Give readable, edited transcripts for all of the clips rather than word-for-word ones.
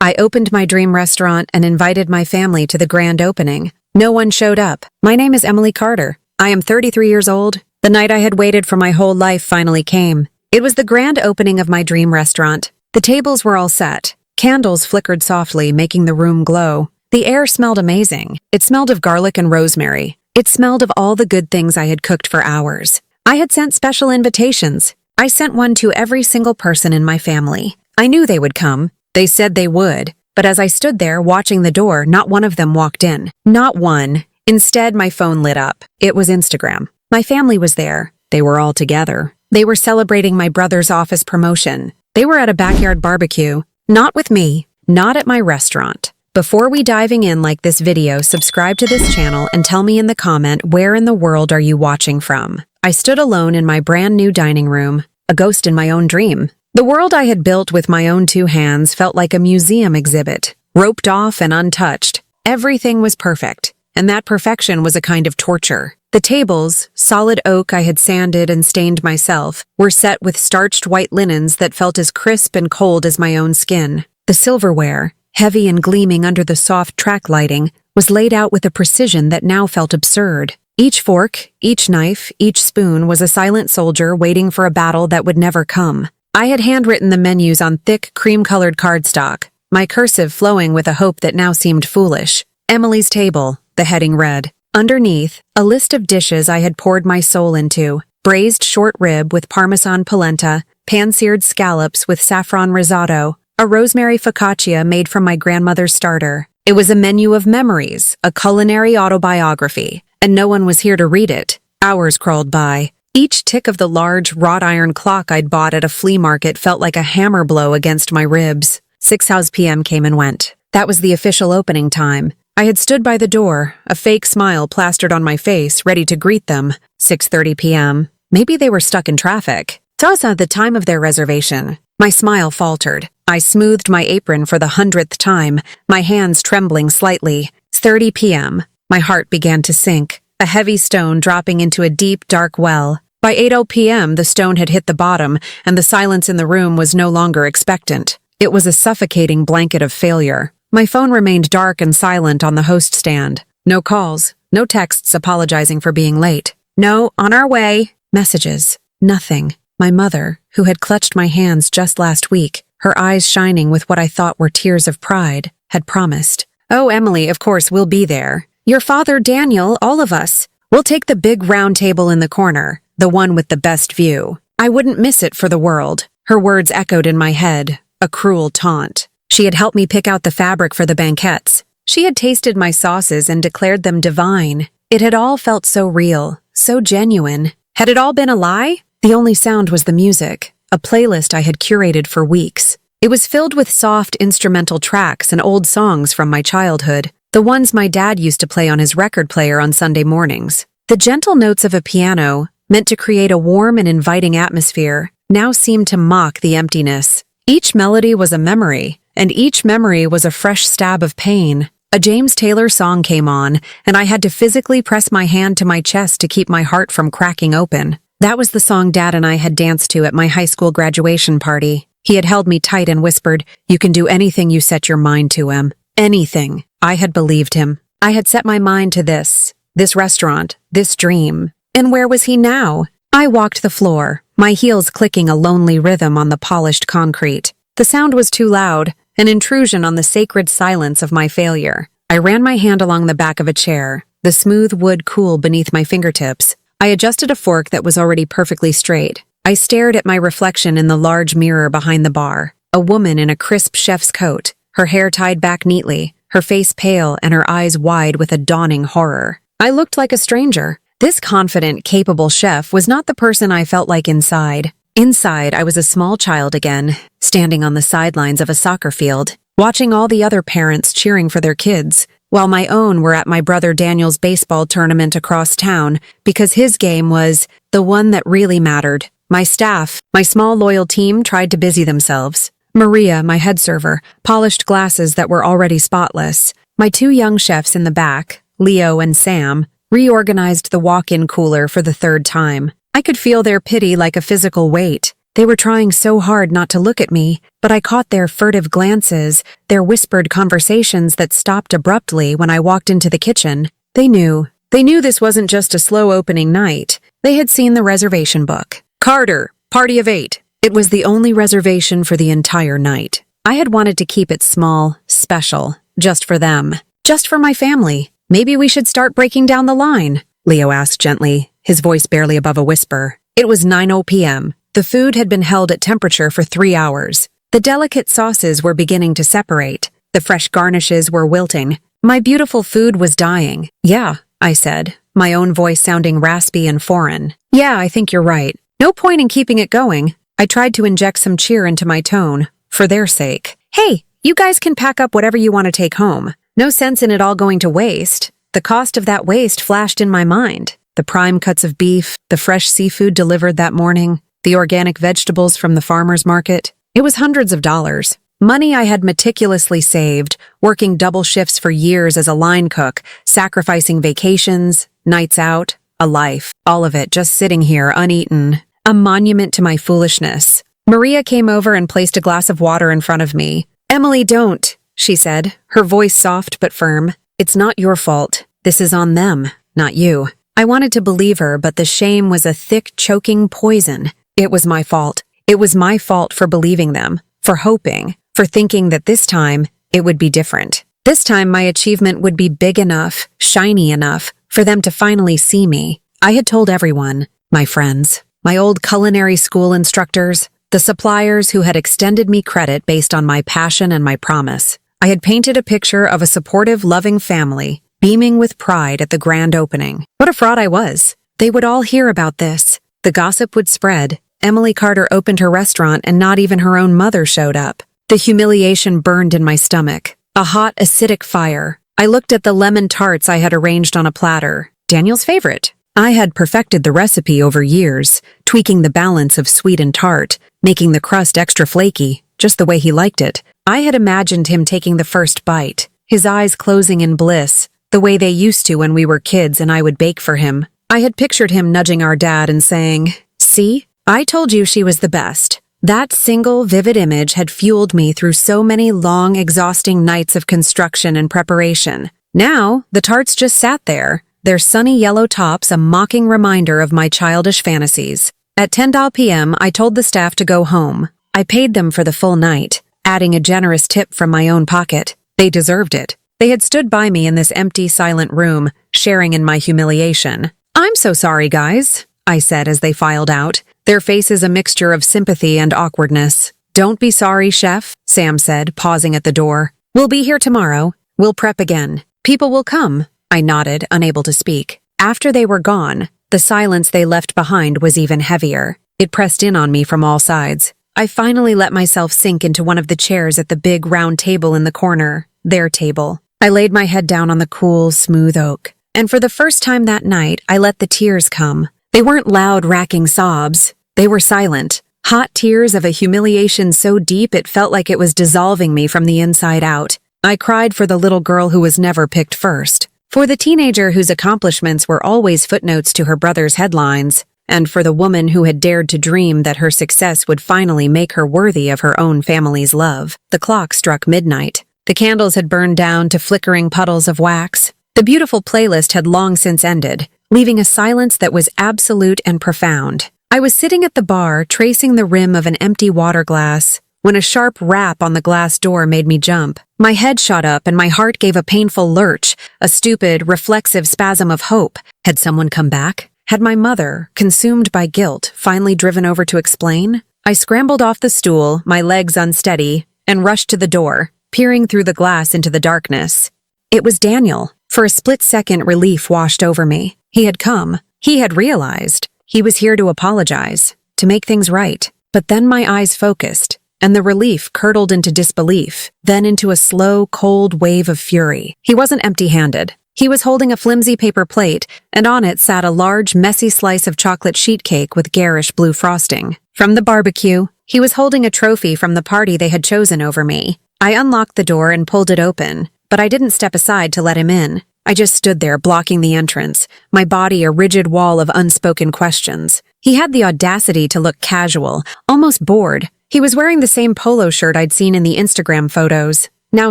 I opened my dream restaurant and invited my family to the grand opening. No one showed up. My name is Emily Carter. I am 33 years old. The night I had waited for my whole life finally came. It was the grand opening of my dream restaurant. The tables were all set. Candles flickered softly, making the room glow. The air smelled amazing. It smelled of garlic and rosemary. It smelled of all the good things I had cooked for hours. I had sent special invitations. I sent one to every single person in my family. I knew they would come. They said they would. But as I stood there watching the door, not one of them walked in. Not one. Instead, my phone lit up. It was Instagram. My family was there. They were all together. They were celebrating my brother's office promotion. They were at a backyard barbecue. Not with me. Not at my restaurant. Before we diving in like this video, subscribe to this channel and tell me in the comment where in the world are you watching from. I stood alone in my brand new dining room, a ghost in my own dream. The world I had built with my own two hands felt like a museum exhibit, roped off and untouched. Everything was perfect, and that perfection was a kind of torture. The tables, solid oak I had sanded and stained myself, were set with starched white linens that felt as crisp and cold as my own skin. The silverware, heavy and gleaming under the soft track lighting, was laid out with a precision that now felt absurd. Each fork, each knife, each spoon was a silent soldier waiting for a battle that would never come. I had handwritten the menus on thick, cream-colored cardstock, my cursive flowing with a hope that now seemed foolish. Emily's table, the heading read. Underneath, a list of dishes I had poured my soul into: braised short rib with Parmesan polenta, pan-seared scallops with saffron risotto, a rosemary focaccia made from my grandmother's starter. It was a menu of memories, a culinary autobiography, and no one was here to read it. Hours crawled by. Each tick of the large, wrought-iron clock I'd bought at a flea market felt like a hammer blow against my ribs. 6 p.m. came and went. That was the official opening time. I had stood by the door, a fake smile plastered on my face, ready to greet them. 6:30 p.m. Maybe they were stuck in traffic. Tasa, the time of their reservation. My smile faltered. I smoothed my apron for the 100th time, my hands trembling slightly. 30 p.m. My heart began to sink, a heavy stone dropping into a deep, dark well. By 8 p.m., the stone had hit the bottom, and the silence in the room was no longer expectant. It was a suffocating blanket of failure. My phone remained dark and silent on the host stand. No calls, no texts apologizing for being late. No, on our way. Messages. Nothing. My mother, who had clutched my hands just last week, her eyes shining with what I thought were tears of pride, had promised. Oh, Emily, of course we'll be there. Your father, Daniel, all of us. We'll take the big round table in the corner, the one with the best view. I wouldn't miss it for the world. Her words echoed in my head, a cruel taunt. She had helped me pick out the fabric for the banquettes. She had tasted my sauces and declared them divine. It had all felt so real, so genuine. Had it all been a lie? The only sound was the music, a playlist I had curated for weeks. It was filled with soft instrumental tracks and old songs from my childhood, the ones my dad used to play on his record player on Sunday mornings. The gentle notes of a piano, meant to create a warm and inviting atmosphere, now seemed to mock the emptiness. Each melody was a memory, and each memory was a fresh stab of pain. A James Taylor song came on, and I had to physically press my hand to my chest to keep my heart from cracking open. That was the song Dad and I had danced to at my high school graduation party. He had held me tight and whispered, "You can do anything you set your mind to, Em." Anything. I had believed him. I had set my mind to this restaurant, this dream. And where was he now? I walked the floor, my heels clicking a lonely rhythm on the polished concrete. The sound was too loud, an intrusion on the sacred silence of my failure. I ran my hand along the back of a chair, the smooth wood cool beneath my fingertips. I adjusted a fork that was already perfectly straight. I stared at my reflection in the large mirror behind the bar, a woman in a crisp chef's coat, her hair tied back neatly, her face pale and her eyes wide with a dawning horror. I looked like a stranger. This confident, capable chef was not the person I felt like inside. Inside, I was a small child again, standing on the sidelines of a soccer field, watching all the other parents cheering for their kids, while my own were at my brother Daniel's baseball tournament across town, because his game was the one that really mattered. My staff, my small loyal team, tried to busy themselves. Maria, my head server, polished glasses that were already spotless. My two young chefs in the back, Leo and Sam, reorganized the walk-in cooler for the third time. I could feel their pity like a physical weight. They were trying so hard not to look at me, but I caught their furtive glances, their whispered conversations that stopped abruptly when I walked into the kitchen. They knew. They knew this wasn't just a slow opening night. They had seen the reservation book. Carter, party of 8. It was the only reservation for the entire night. I had wanted to keep it small, special, just for them, just for my family. Maybe we should start breaking down the line, Leo asked gently, his voice barely above a whisper. It was 9:00 p.m. The food had been held at temperature for 3 hours. The delicate sauces were beginning to separate. The fresh garnishes were wilting. My beautiful food was dying. Yeah, I said, my own voice sounding raspy and foreign. Yeah, I think you're right. No point in keeping it going. I tried to inject some cheer into my tone, for their sake. Hey, you guys can pack up whatever you want to take home. No sense in it all going to waste. The cost of that waste flashed in my mind. The prime cuts of beef, the fresh seafood delivered that morning, the organic vegetables from the farmer's market. It was hundreds of dollars. Money I had meticulously saved, working double shifts for years as a line cook, sacrificing vacations, nights out, a life. All of it just sitting here uneaten. A monument to my foolishness. Maria came over and placed a glass of water in front of me. Emily, don't, she said, her voice soft but firm. It's not your fault. This is on them, not you. I wanted to believe her, but the shame was a thick, choking poison. It was my fault. It was my fault for believing them, for hoping, for thinking that this time it would be different. This time my achievement would be big enough, shiny enough, for them to finally see me. I had told everyone, my friends, my old culinary school instructors, the suppliers who had extended me credit based on my passion and my promise. I had painted a picture of a supportive, loving family, beaming with pride at the grand opening. What a fraud I was. They would all hear about this. The gossip would spread. Emily Carter opened her restaurant and not even her own mother showed up. The humiliation burned in my stomach. A hot, acidic fire. I looked at the lemon tarts I had arranged on a platter. Daniel's favorite. I had perfected the recipe over years, tweaking the balance of sweet and tart, making the crust extra flaky, just the way he liked it. I had imagined him taking the first bite, his eyes closing in bliss, the way they used to when we were kids and I would bake for him. I had pictured him nudging our dad and saying, "See, I told you she was the best." That single, vivid image had fueled me through so many long, exhausting nights of construction and preparation. Now, the tarts just sat there, their sunny yellow tops a mocking reminder of my childish fantasies. At 10 p.m., I told the staff to go home. I paid them for the full night, adding a generous tip from my own pocket. They deserved it. They had stood by me in this empty, silent room, sharing in my humiliation. "I'm so sorry, guys," I said as they filed out, their faces a mixture of sympathy and awkwardness. "Don't be sorry, chef," Sam said, pausing at the door. "We'll be here tomorrow. We'll prep again. People will come." I nodded, unable to speak. After they were gone, the silence they left behind was even heavier. It pressed in on me from all sides. I finally let myself sink into one of the chairs at the big round table in the corner, their table. I laid my head down on the cool, smooth oak. And for the first time that night, I let the tears come. They weren't loud, racking sobs. They were silent, hot tears of a humiliation so deep it felt like it was dissolving me from the inside out. I cried for the little girl who was never picked first, for the teenager whose accomplishments were always footnotes to her brother's headlines, and for the woman who had dared to dream that her success would finally make her worthy of her own family's love. The clock struck midnight. The candles had burned down to flickering puddles of wax. The beautiful playlist had long since ended, leaving a silence that was absolute and profound. I was sitting at the bar, tracing the rim of an empty water glass, when a sharp rap on the glass door made me jump. My head shot up and my heart gave a painful lurch, a stupid, reflexive spasm of hope. Had someone come back? Had my mother, consumed by guilt, finally driven over to explain? I scrambled off the stool, my legs unsteady, and rushed to the door, peering through the glass into the darkness. It was Daniel. For a split second, relief washed over me. He had come. He had realized. He was here to apologize, to make things right. But then my eyes focused, and the relief curdled into disbelief, then into a slow, cold wave of fury. He wasn't empty-handed. He was holding a flimsy paper plate, and on it sat a large, messy slice of chocolate sheet cake with garish blue frosting. From the barbecue, he was holding a trophy from the party they had chosen over me. I unlocked the door and pulled it open, but I didn't step aside to let him in. I just stood there blocking the entrance, my body a rigid wall of unspoken questions. He had the audacity to look casual, almost bored. He was wearing the same polo shirt I'd seen in the Instagram photos, now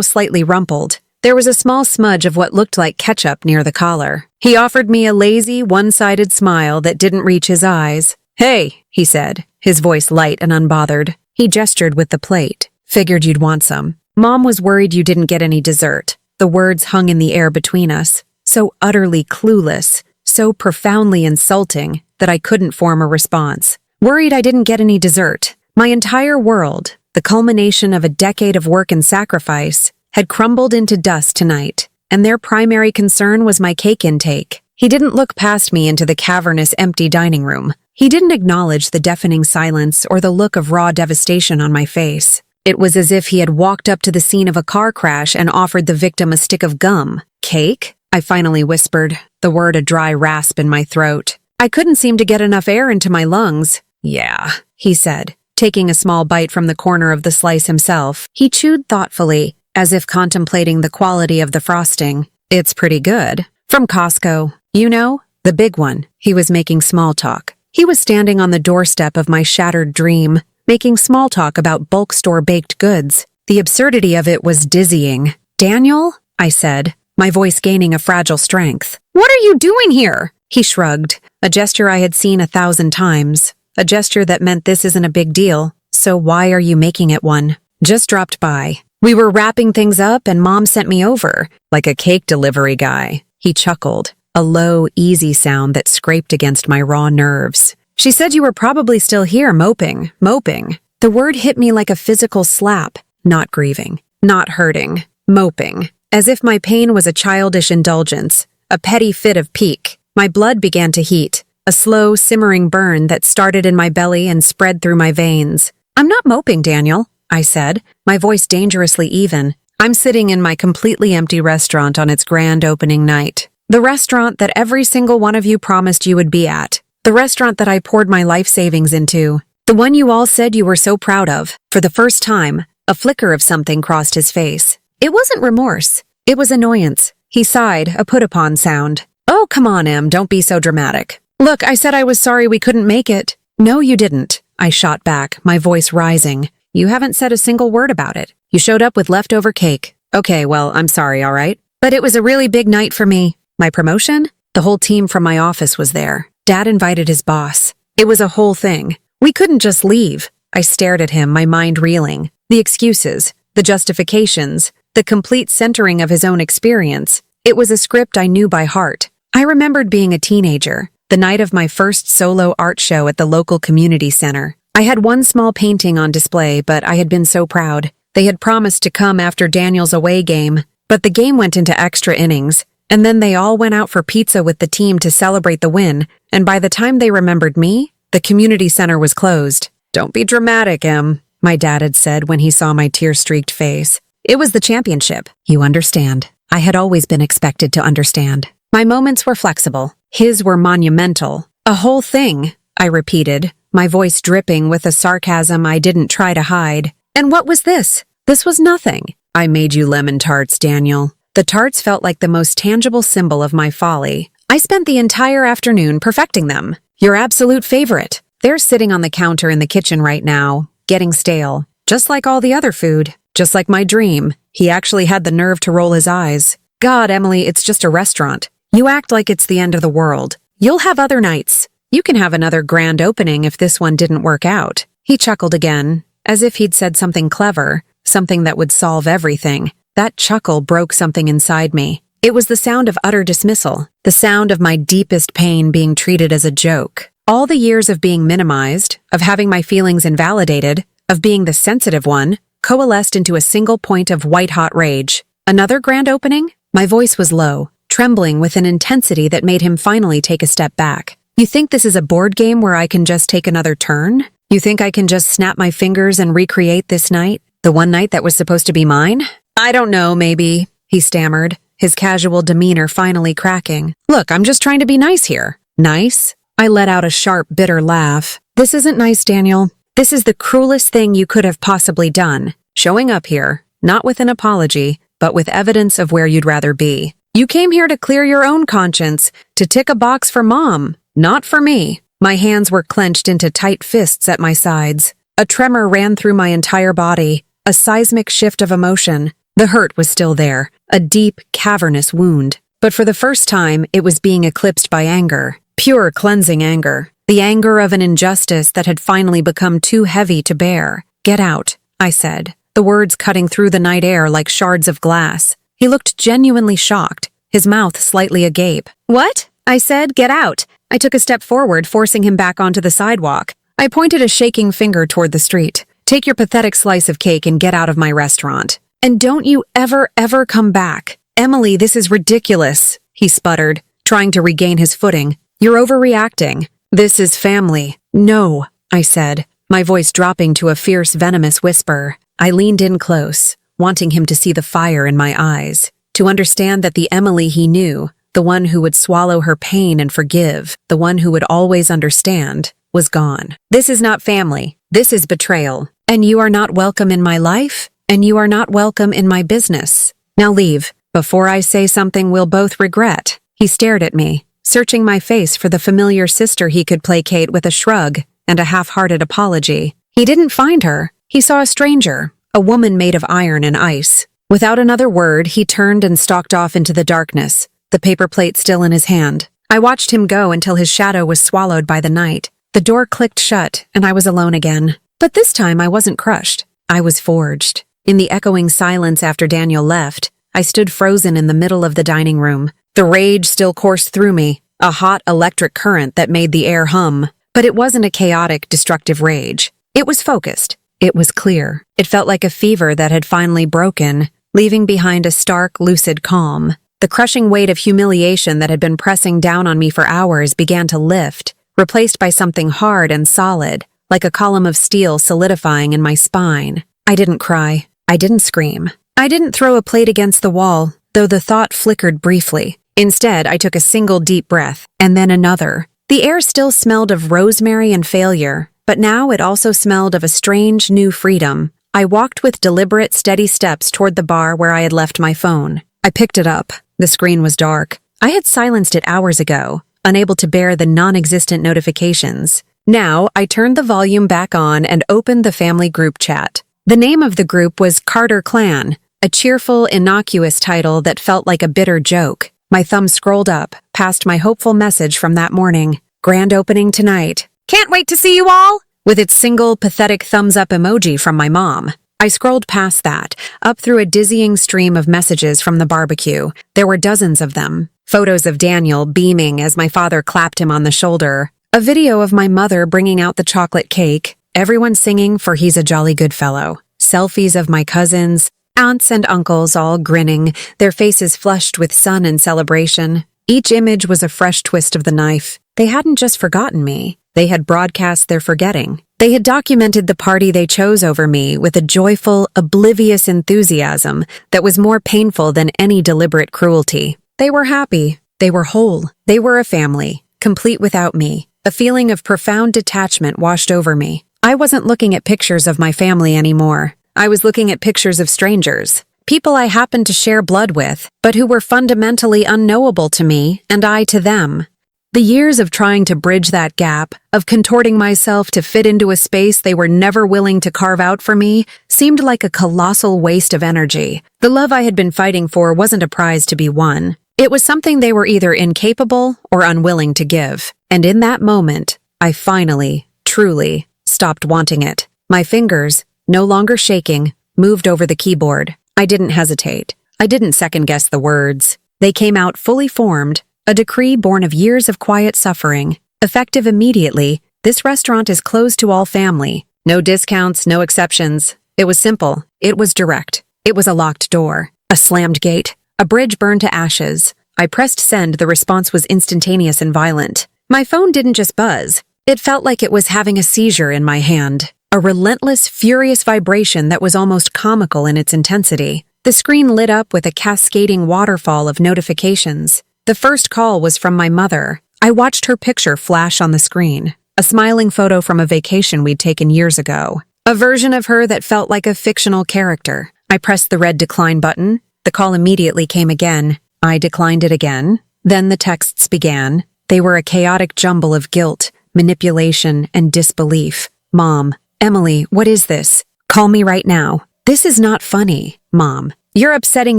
slightly rumpled. There was a small smudge of what looked like ketchup near the collar. He offered me a lazy, one-sided smile that didn't reach his eyes. "Hey," he said, his voice light and unbothered. He gestured with the plate. "Figured you'd want some. Mom was worried you didn't get any dessert." The words hung in the air between us, so utterly clueless, so profoundly insulting that I couldn't form a response. Worried I didn't get any dessert. My entire world, the culmination of a decade of work and sacrifice, had crumbled into dust tonight, and their primary concern was my cake intake. He didn't look past me into the cavernous, empty dining room. He didn't acknowledge the deafening silence or the look of raw devastation on my face. It was as if he had walked up to the scene of a car crash and offered the victim a stick of gum. "Cake?" I finally whispered, the word a dry rasp in my throat. I couldn't seem to get enough air into my lungs. "Yeah," he said, taking a small bite from the corner of the slice himself. He chewed thoughtfully, as if contemplating the quality of the frosting. "It's pretty good. From Costco. You know, the big one." He was making small talk. He was standing on the doorstep of my shattered dream, making small talk about bulk store baked goods. The absurdity of it was dizzying. "Daniel?" I said, my voice gaining a fragile strength. "What are you doing here?" He shrugged, a gesture I had seen 1,000 times. A gesture that meant this isn't a big deal, so why are you making it one? "Just dropped by. We were wrapping things up and Mom sent me over, like a cake delivery guy." He chuckled, a low, easy sound that scraped against my raw nerves. "She said you were probably still here moping. The word hit me like a physical slap. Not grieving, not hurting, moping. As if my pain was a childish indulgence, a petty fit of pique. My blood began to heat, a slow, simmering burn that started in my belly and spread through my veins. "I'm not moping, Daniel," I said, my voice dangerously even. "I'm sitting in my completely empty restaurant on its grand opening night. The restaurant that every single one of you promised you would be at. The restaurant that I poured my life savings into. The one you all said you were so proud of." For the first time, a flicker of something crossed his face. It wasn't remorse. It was annoyance. He sighed, a put-upon sound. "Oh, come on, Em, don't be so dramatic. Look, I said I was sorry we couldn't make it." "No, you didn't," I shot back, my voice rising. "You haven't said a single word about it. You showed up with leftover cake." "Okay, well, I'm sorry, all right? But it was a really big night for me." "My promotion?" The whole team from my office was there. Dad invited his boss. It was a whole thing. We couldn't just leave. I stared at him, my mind reeling. The excuses, the justifications, the complete centering of his own experience. It was a script I knew by heart. I remembered being a teenager, the night of my first solo art show at the local community center. I had one small painting on display, but I had been so proud. They had promised to come after Daniel's away game, but the game went into extra innings, and then they all went out for pizza with the team to celebrate the win, and by the time they remembered me, the community center was closed. "Don't be dramatic, Em," my dad had said when he saw my tear-streaked face. "It was the championship. You understand." I had always been expected to understand. My moments were flexible. His were monumental. "A whole thing," I repeated, my voice dripping with a sarcasm I didn't try to hide. "And what was this?" "This was nothing." "I made you lemon tarts, Daniel." The tarts felt like the most tangible symbol of my folly. "I spent the entire afternoon perfecting them. Your absolute favorite. They're sitting on the counter in the kitchen right now, getting stale. Just like all the other food. Just like my dream." He actually had the nerve to roll his eyes. "God, Emily, it's just a restaurant. You act like it's the end of the world. You'll have other nights. You can have another grand opening if this one didn't work out." He chuckled again, as if he'd said something clever, something that would solve everything. That chuckle broke something inside me. It was the sound of utter dismissal, the sound of my deepest pain being treated as a joke. All the years of being minimized, of having my feelings invalidated, of being the sensitive one, coalesced into a single point of white-hot rage. Another grand opening? My voice was low, trembling with an intensity that made him finally take a step back. "You think this is a board game where I can just take another turn? You think I can just snap my fingers and recreate this night? The one night that was supposed to be mine?" "I don't know, maybe," he stammered, his casual demeanor finally cracking. "Look, I'm just trying to be nice here." "Nice?" I let out a sharp, bitter laugh. "This isn't nice, Daniel. This is the cruelest thing you could have possibly done. Showing up here, not with an apology, but with evidence of where you'd rather be. You came here to clear your own conscience, to tick a box for Mom, not for me." My hands were clenched into tight fists at my sides. A tremor ran through my entire body, a seismic shift of emotion. The hurt was still there, a deep, cavernous wound. But for the first time, it was being eclipsed by anger. Pure, cleansing anger. The anger of an injustice that had finally become too heavy to bear. "Get out," I said, the words cutting through the night air like shards of glass. He looked genuinely shocked, his mouth slightly agape. "What?" I said. "Get out." I took a step forward, forcing him back onto the sidewalk. I pointed a shaking finger toward the street. "Take your pathetic slice of cake and get out of my restaurant. And don't you ever come back." "Emily, this is ridiculous," he sputtered, trying to regain his footing. "You're overreacting. This is family." "No," I said, my voice dropping to a fierce, venomous whisper. I leaned in close, wanting him to see the fire in my eyes, to understand that the Emily he knew, the one who would swallow her pain and forgive, the one who would always understand, was gone. "This is not family. This is betrayal. And you are not welcome in my life, and you are not welcome in my business. Now leave, before I say something we'll both regret." He stared at me, searching my face for the familiar sister he could placate with a shrug and a half-hearted apology. He didn't find her. He saw a stranger, a woman made of iron and ice. Without another word, he turned and stalked off into the darkness, the paper plate still in his hand. I watched him go until his shadow was swallowed by the night. The door clicked shut, and I was alone again. But this time I wasn't crushed. I was forged. In the echoing silence after Daniel left, I stood frozen in the middle of the dining room. The rage still coursed through me, a hot electric current that made the air hum. But it wasn't a chaotic, destructive rage. It was focused. It was clear. It felt like a fever that had finally broken, leaving behind a stark, lucid calm. The crushing weight of humiliation that had been pressing down on me for hours began to lift, replaced by something hard and solid, like a column of steel solidifying in my spine. I didn't cry. I didn't scream. I didn't throw a plate against the wall, though the thought flickered briefly. Instead, I took a single deep breath, and then another. The air still smelled of rosemary and failure, but now it also smelled of a strange, new freedom. I walked with deliberate, steady steps toward the bar where I had left my phone. I picked it up. The screen was dark. I had silenced it hours ago, unable to bear the non-existent notifications. Now, I turned the volume back on and opened the family group chat. The name of the group was Carter Clan, a cheerful, innocuous title that felt like a bitter joke. My thumb scrolled up, past my hopeful message from that morning. "Grand opening tonight. Can't wait to see you all!" with its single, pathetic thumbs-up emoji from my mom. I scrolled past that, up through a dizzying stream of messages from the barbecue. There were dozens of them. Photos of Daniel beaming as my father clapped him on the shoulder. A video of my mother bringing out the chocolate cake. Everyone singing for "He's a Jolly Good Fellow." Selfies of my cousins, aunts and uncles all grinning, their faces flushed with sun and celebration. Each image was a fresh twist of the knife. They hadn't just forgotten me. They had broadcast their forgetting. They had documented the party they chose over me with a joyful, oblivious enthusiasm that was more painful than any deliberate cruelty. They were happy. They were whole. They were a family, complete without me. A feeling of profound detachment washed over me. I wasn't looking at pictures of my family anymore. I was looking at pictures of strangers. People I happened to share blood with, but who were fundamentally unknowable to me, and I to them. The years of trying to bridge that gap, of contorting myself to fit into a space they were never willing to carve out for me, seemed like a colossal waste of energy. The love I had been fighting for wasn't a prize to be won. It was something they were either incapable or unwilling to give. And in that moment, I finally, truly, stopped wanting it. My fingers, no longer shaking, moved over the keyboard. I didn't hesitate. I didn't second-guess the words. They came out fully formed, a decree born of years of quiet suffering. Effective immediately, this restaurant is closed to all family. No discounts, no exceptions. It was simple. It was direct. It was a locked door, a slammed gate, a bridge burned to ashes. I pressed send. The response was instantaneous and violent. My phone didn't just buzz. It felt like it was having a seizure in my hand. A relentless, furious vibration that was almost comical in its intensity. The screen lit up with a cascading waterfall of notifications. The first call was from my mother. I watched her picture flash on the screen. A smiling photo from a vacation we'd taken years ago. A version of her that felt like a fictional character. I pressed the red decline button. The call immediately came again. I declined it again. Then the texts began. They were a chaotic jumble of guilt, manipulation, and disbelief. Mom, Emily, what is this? Call me right now. This is not funny, Mom. You're upsetting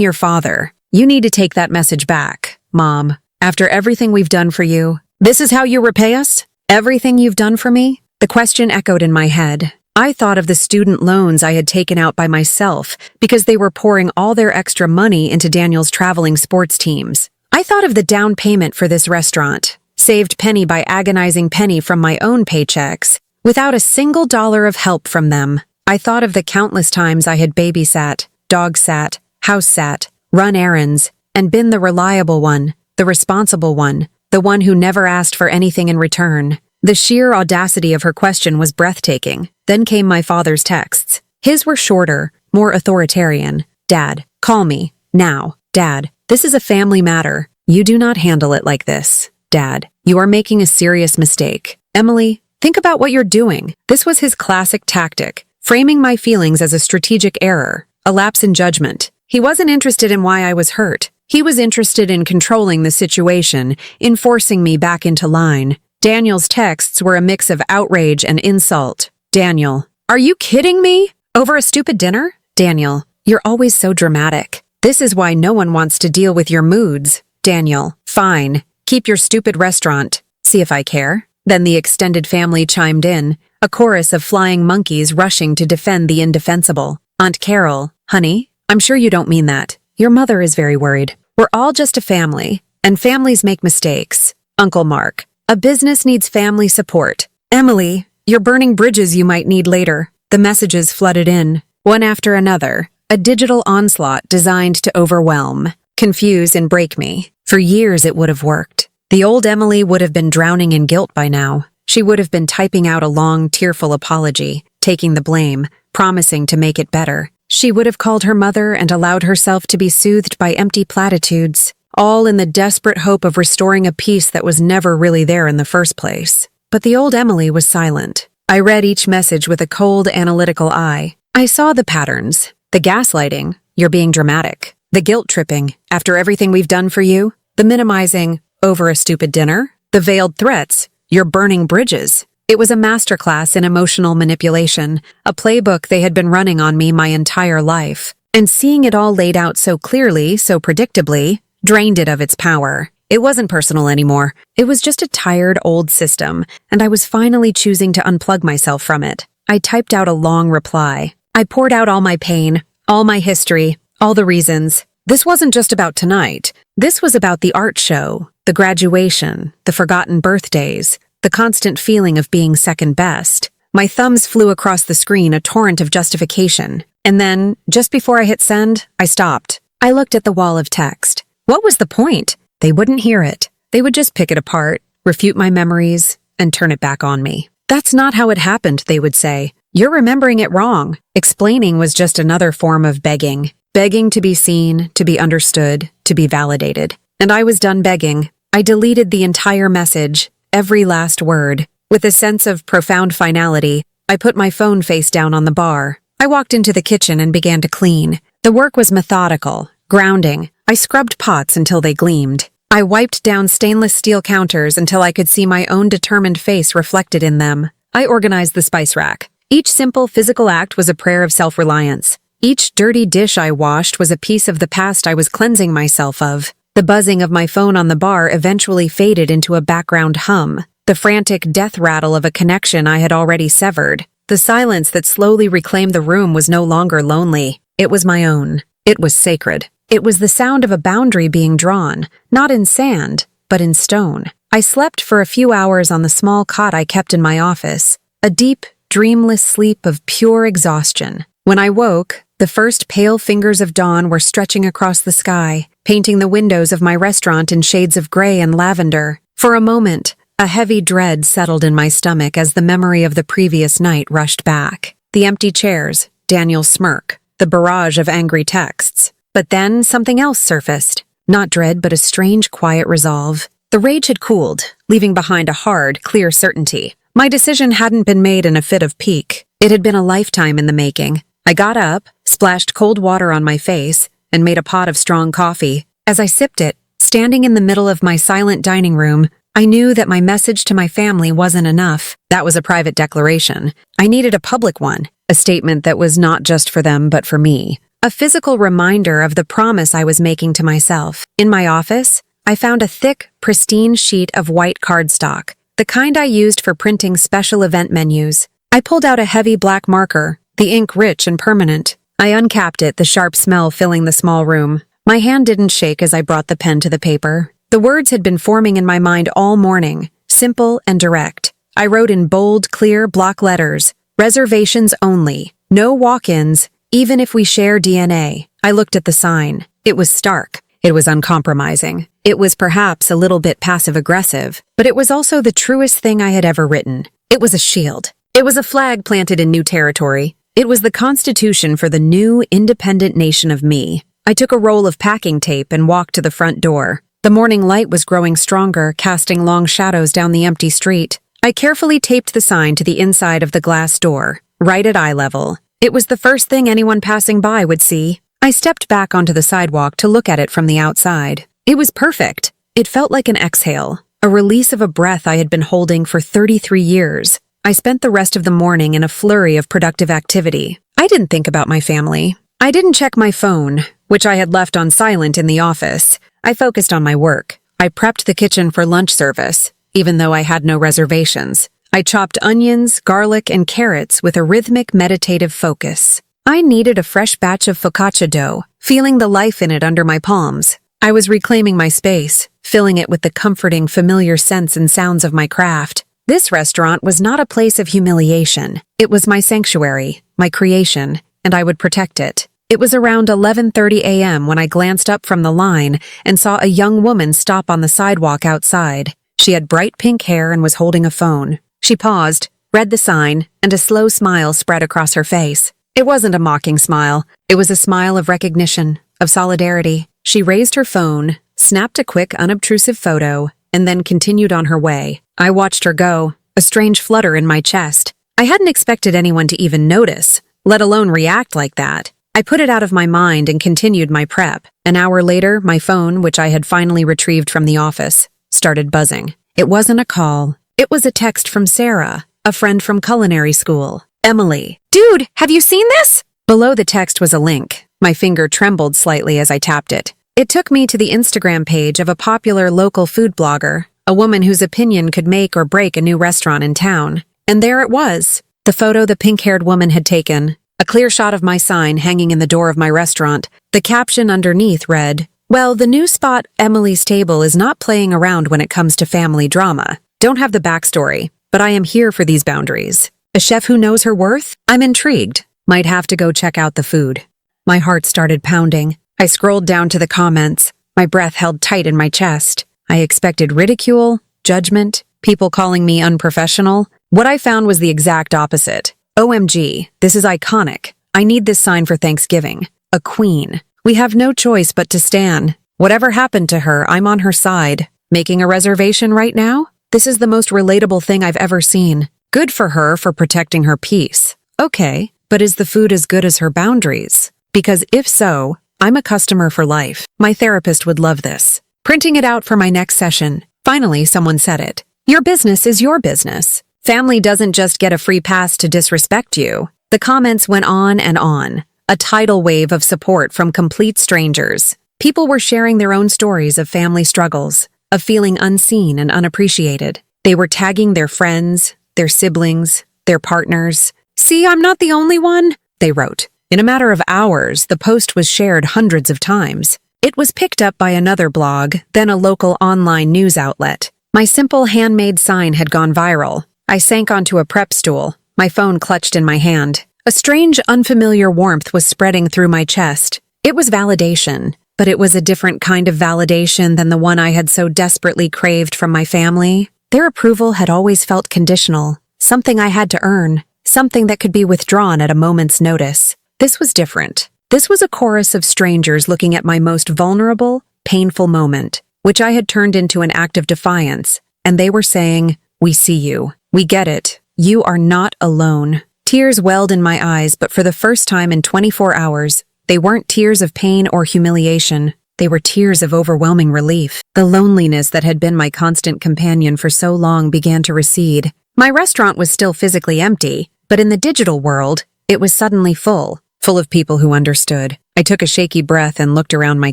your father. You need to take that message back, Mom. After everything we've done for you, this is how you repay us? Everything you've done for me? The question echoed in my head. I thought of the student loans I had taken out by myself because they were pouring all their extra money into Daniel's traveling sports teams. I thought of the down payment for this restaurant, saved penny by agonizing penny from my own paychecks, without a single dollar of help from them. I thought of the countless times I had babysat, dog sat, house sat, run errands, and been the reliable one, the responsible one, the one who never asked for anything in return. The sheer audacity of her question was breathtaking. Then came my father's texts. His were shorter, more authoritarian. Dad, call me. Now. Dad, this is a family matter. You do not handle it like this. Dad, you are making a serious mistake. Emily, think about what you're doing. This was his classic tactic, framing my feelings as a strategic error, a lapse in judgment. He wasn't interested in why I was hurt. He was interested in controlling the situation, in forcing me back into line. Daniel's texts were a mix of outrage and insult. Daniel, are you kidding me? Over a stupid dinner? Daniel, you're always so dramatic. This is why no one wants to deal with your moods. Daniel, fine. Keep your stupid restaurant. See if I care. Then the extended family chimed in, a chorus of flying monkeys rushing to defend the indefensible. Aunt Carol, honey, I'm sure you don't mean that. Your mother is very worried. We're all just a family, and families make mistakes. Uncle Mark, a business needs family support. Emily, you're burning bridges you might need later. The messages flooded in, one after another, a digital onslaught designed to overwhelm, confuse, and break me. For years it would have worked. The old Emily would have been drowning in guilt by now. She would have been typing out a long, tearful apology, taking the blame, promising to make it better. She would have called her mother and allowed herself to be soothed by empty platitudes, all in the desperate hope of restoring a peace that was never really there in the first place. But the old Emily was silent. I read each message with a cold, analytical eye. I saw the patterns, the gaslighting, you're being dramatic, the guilt-tripping, after everything we've done for you, the minimizing, over a stupid dinner, the veiled threats, you're burning bridges. It was a masterclass in emotional manipulation, a playbook they had been running on me my entire life. And seeing it all laid out so clearly, so predictably, drained it of its power. It wasn't personal anymore. It was just a tired old system, and I was finally choosing to unplug myself from it. I typed out a long reply. I poured out all my pain, all my history, all the reasons. This wasn't just about tonight. This was about the art show, the graduation, the forgotten birthdays, the constant feeling of being second best. My thumbs flew across the screen, a torrent of justification. And then, just before I hit send, I stopped. I looked at the wall of text. What was the point? They wouldn't hear it. They would just pick it apart, refute my memories, and turn it back on me. That's not how it happened, they would say. You're remembering it wrong. Explaining was just another form of begging. Begging to be seen, to be understood, to be validated. And I was done begging. I deleted the entire message, every last word. With a sense of profound finality, I put my phone face down on the bar. I walked into the kitchen and began to clean. The work was methodical, grounding. I scrubbed pots until they gleamed. I wiped down stainless steel counters until I could see my own determined face reflected in them. I organized the spice rack. Each simple physical act was a prayer of self-reliance. Each dirty dish I washed was a piece of the past I was cleansing myself of. The buzzing of my phone on the bar eventually faded into a background hum, the frantic death rattle of a connection I had already severed. The silence that slowly reclaimed the room was no longer lonely. It was my own. It was sacred. It was the sound of a boundary being drawn, not in sand, but in stone. I slept for a few hours on the small cot I kept in my office, a deep, dreamless sleep of pure exhaustion. When I woke, the first pale fingers of dawn were stretching across the sky, painting the windows of my restaurant in shades of gray and lavender. For a moment, a heavy dread settled in my stomach as the memory of the previous night rushed back. The empty chairs, Daniel's smirk, the barrage of angry texts. But then something else surfaced. Not dread, but a strange, quiet resolve. The rage had cooled, leaving behind a hard, clear certainty. My decision hadn't been made in a fit of pique. It had been a lifetime in the making. I got up, splashed cold water on my face, and made a pot of strong coffee. As I sipped it, standing in the middle of my silent dining room, I knew that my message to my family wasn't enough. That was a private declaration. I needed a public one, a statement that was not just for them but for me. A physical reminder of the promise I was making to myself. In my office, I found a thick, pristine sheet of white cardstock, the kind I used for printing special event menus. I pulled out a heavy black marker, the ink rich and permanent. I uncapped it, the sharp smell filling the small room. My hand didn't shake as I brought the pen to the paper. The words had been forming in my mind all morning, simple and direct. I wrote in bold, clear block letters, "Reservations only. No walk-ins, even if we share DNA." I looked at the sign. It was stark. It was uncompromising. It was perhaps a little bit passive-aggressive, but it was also the truest thing I had ever written. It was a shield. It was a flag planted in new territory. It was the constitution for the new, independent nation of me. I took a roll of packing tape and walked to the front door. The morning light was growing stronger, casting long shadows down the empty street. I carefully taped the sign to the inside of the glass door, right at eye level. It was the first thing anyone passing by would see. I stepped back onto the sidewalk to look at it from the outside. It was perfect. It felt like an exhale, a release of a breath I had been holding for 33 years. I spent the rest of the morning in a flurry of productive activity. I didn't think about my family. I didn't check my phone, which I had left on silent in the office. I focused on my work. I prepped the kitchen for lunch service, even though I had no reservations. I chopped onions, garlic, and carrots with a rhythmic, meditative focus. I kneaded a fresh batch of focaccia dough, feeling the life in it under my palms. I was reclaiming my space, filling it with the comforting, familiar scents and sounds of my craft. This restaurant was not a place of humiliation. It was my sanctuary, my creation, and I would protect it. It was around 11:30 a.m. when I glanced up from the line and saw a young woman stop on the sidewalk outside. She had bright pink hair and was holding a phone. She paused, read the sign, and a slow smile spread across her face. It wasn't a mocking smile. It was a smile of recognition, of solidarity. She raised her phone, snapped a quick, unobtrusive photo, and then continued on her way. I watched her go, a strange flutter in my chest. I hadn't expected anyone to even notice, let alone react like that. I put it out of my mind and continued my prep. An hour later, my phone, which I had finally retrieved from the office, started buzzing. It wasn't a call. It was a text from Sarah, a friend from culinary school. "Emily. Dude, have you seen this?" Below the text was a link. My finger trembled slightly as I tapped it. It took me to the Instagram page of a popular local food blogger, a woman whose opinion could make or break a new restaurant in town. And there it was, the photo the pink-haired woman had taken. A clear shot of my sign hanging in the door of my restaurant. The caption underneath read, "Well, the new spot, Emily's Table, is not playing around when it comes to family drama. Don't have the backstory, but I am here for these boundaries. A chef who knows her worth? I'm intrigued. Might have to go check out the food." My heart started pounding. I scrolled down to the comments. My breath held tight in my chest. I expected ridicule, judgment, people calling me unprofessional. What I found was the exact opposite. "OMG, this is iconic. I need this sign for Thanksgiving. A queen. We have no choice but to stand. Whatever happened to her, I'm on her side. Making a reservation right now? This is the most relatable thing I've ever seen. Good for her for protecting her peace. Okay, but is the food as good as her boundaries? Because if so, I'm a customer for life. My therapist would love this. Printing it out for my next session. Finally, someone said it. Your business is your business. Family doesn't just get a free pass to disrespect you. The comments went on and on. A tidal wave of support from complete strangers. People were sharing their own stories of family struggles, of feeling unseen and unappreciated. They were tagging their friends, their siblings, their partners. "See, I'm not the only one," they wrote. In a matter of hours, the post was shared hundreds of times. It was picked up by another blog, then a local online news outlet. My simple handmade sign had gone viral. I sank onto a prep stool, my phone clutched in my hand. A strange, unfamiliar warmth was spreading through my chest. It was validation, but it was a different kind of validation than the one I had so desperately craved from my family. Their approval had always felt conditional, something I had to earn, something that could be withdrawn at a moment's notice. This was different. This was a chorus of strangers looking at my most vulnerable, painful moment, which I had turned into an act of defiance, and they were saying, "We see you. We get it. You are not alone." Tears welled in my eyes, but for the first time in 24 hours, they weren't tears of pain or humiliation. They were tears of overwhelming relief. The loneliness that had been my constant companion for so long began to recede. My restaurant was still physically empty, but in the digital world, it was suddenly full of people who understood. I took a shaky breath and looked around my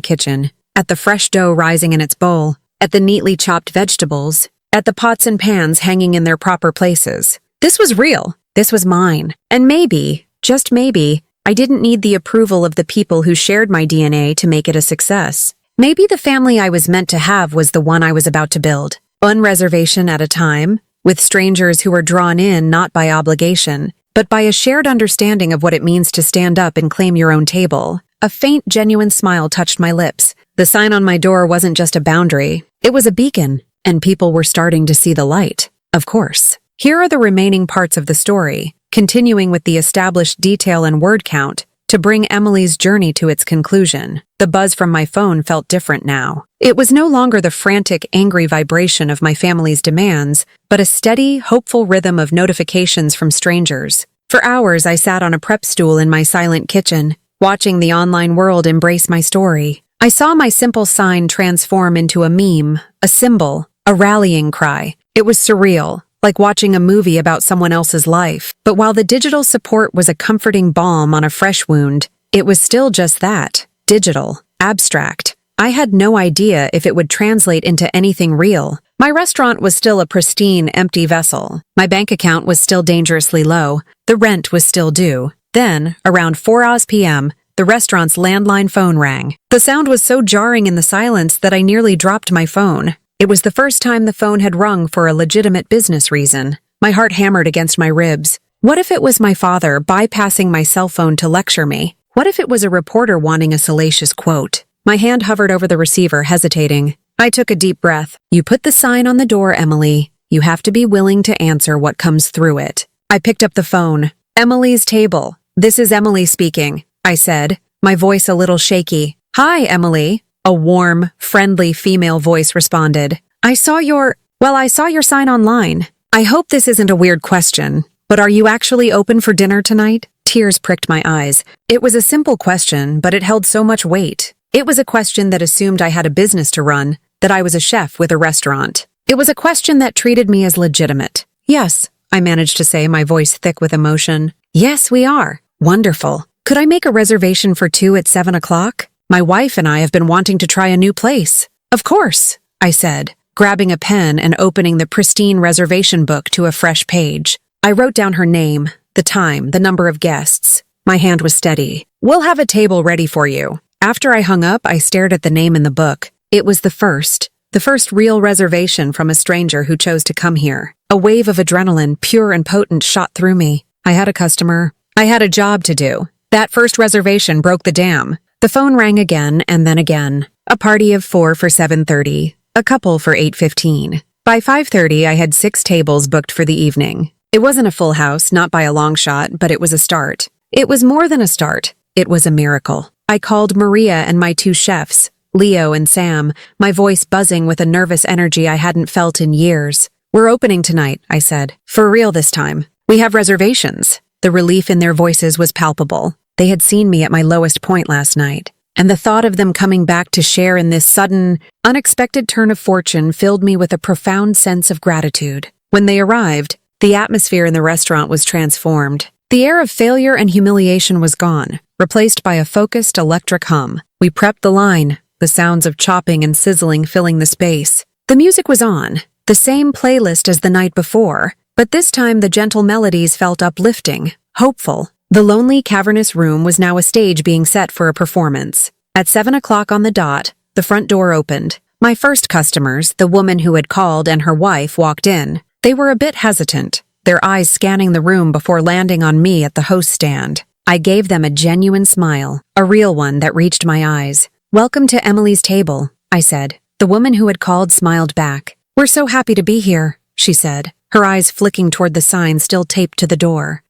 kitchen, at the fresh dough rising in its bowl, at the neatly chopped vegetables, at the pots and pans hanging in their proper places. This was real. This was mine. And maybe, just maybe, I didn't need the approval of the people who shared my DNA to make it a success. Maybe the family I was meant to have was the one I was about to build. One reservation at a time, with strangers who were drawn in not by obligation, but by a shared understanding of what it means to stand up and claim your own table. A faint, genuine smile touched my lips. The sign on my door wasn't just a boundary. It was a beacon, and people were starting to see the light. Of course. Here are the remaining parts of the story, continuing with the established detail and word count, to bring Emily's journey to its conclusion. The buzz from my phone felt different now. It was no longer the frantic, angry vibration of my family's demands, but a steady, hopeful rhythm of notifications from strangers. For hours, I sat on a prep stool in my silent kitchen, watching the online world embrace my story. I saw my simple sign transform into a meme, a symbol, a rallying cry. It was surreal, like watching a movie about someone else's life. But while the digital support was a comforting balm on a fresh wound, it was still just that, digital, abstract. I had no idea if it would translate into anything real. My restaurant was still a pristine, empty vessel. My bank account was still dangerously low. The rent was still due. Then, around 4 p.m., the restaurant's landline phone rang. The sound was so jarring in the silence that I nearly dropped my phone. It was the first time the phone had rung for a legitimate business reason. My heart hammered against my ribs. What if it was my father bypassing my cell phone to lecture me? What if it was a reporter wanting a salacious quote? My hand hovered over the receiver, hesitating. I took a deep breath. You put the sign on the door, Emily. You have to be willing to answer what comes through it. I picked up the phone. Emily's table. This is Emily speaking, I said, my voice a little shaky. Hi, Emily. A warm, friendly female voice responded. I saw your sign online. I hope this isn't a weird question, but are you actually open for dinner tonight? Tears pricked my eyes. It was a simple question, but it held so much weight. It was a question that assumed I had a business to run, that I was a chef with a restaurant. It was a question that treated me as legitimate. Yes, I managed to say, my voice thick with emotion. Yes, we are. Wonderful. Could I make a reservation for 2 at 7 o'clock? My wife and I have been wanting to try a new place. Of course, I said, grabbing a pen and opening the pristine reservation book to a fresh page. I wrote down her name, the time, the number of guests. My hand was steady. We'll have a table ready for you. After I hung up, I stared at the name in the book. It was the first real reservation from a stranger who chose to come here. A wave of adrenaline, pure and potent, shot through me. I had a customer. I had a job to do. That first reservation broke the dam. The phone rang again and then again. A party of 4 for 7:30. A couple for 8:15. By 5:30, I had 6 tables booked for the evening. It wasn't a full house, not by a long shot, but it was a start. It was more than a start. It was a miracle. I called Maria and my 2 chefs, Leo and Sam, my voice buzzing with a nervous energy I hadn't felt in years. We're opening tonight, I said. For real this time. We have reservations. The relief in their voices was palpable. They had seen me at my lowest point last night, and the thought of them coming back to share in this sudden, unexpected turn of fortune filled me with a profound sense of gratitude. When they arrived, the atmosphere in the restaurant was transformed. The air of failure and humiliation was gone, replaced by a focused electric hum. We prepped the line, the sounds of chopping and sizzling filling the space. The music was on, the same playlist as the night before, but this time the gentle melodies felt uplifting, hopeful. The lonely, cavernous room was now a stage being set for a performance. At 7 o'clock on the dot, the front door opened. My first customers, the woman who had called and her wife, walked in. They were a bit hesitant, their eyes scanning the room before landing on me at the host stand. I gave them a genuine smile, a real one that reached my eyes. Welcome to Emily's table, I said. The woman who had called smiled back. We're so happy to be here, she said, her eyes flicking toward the sign still taped to the door.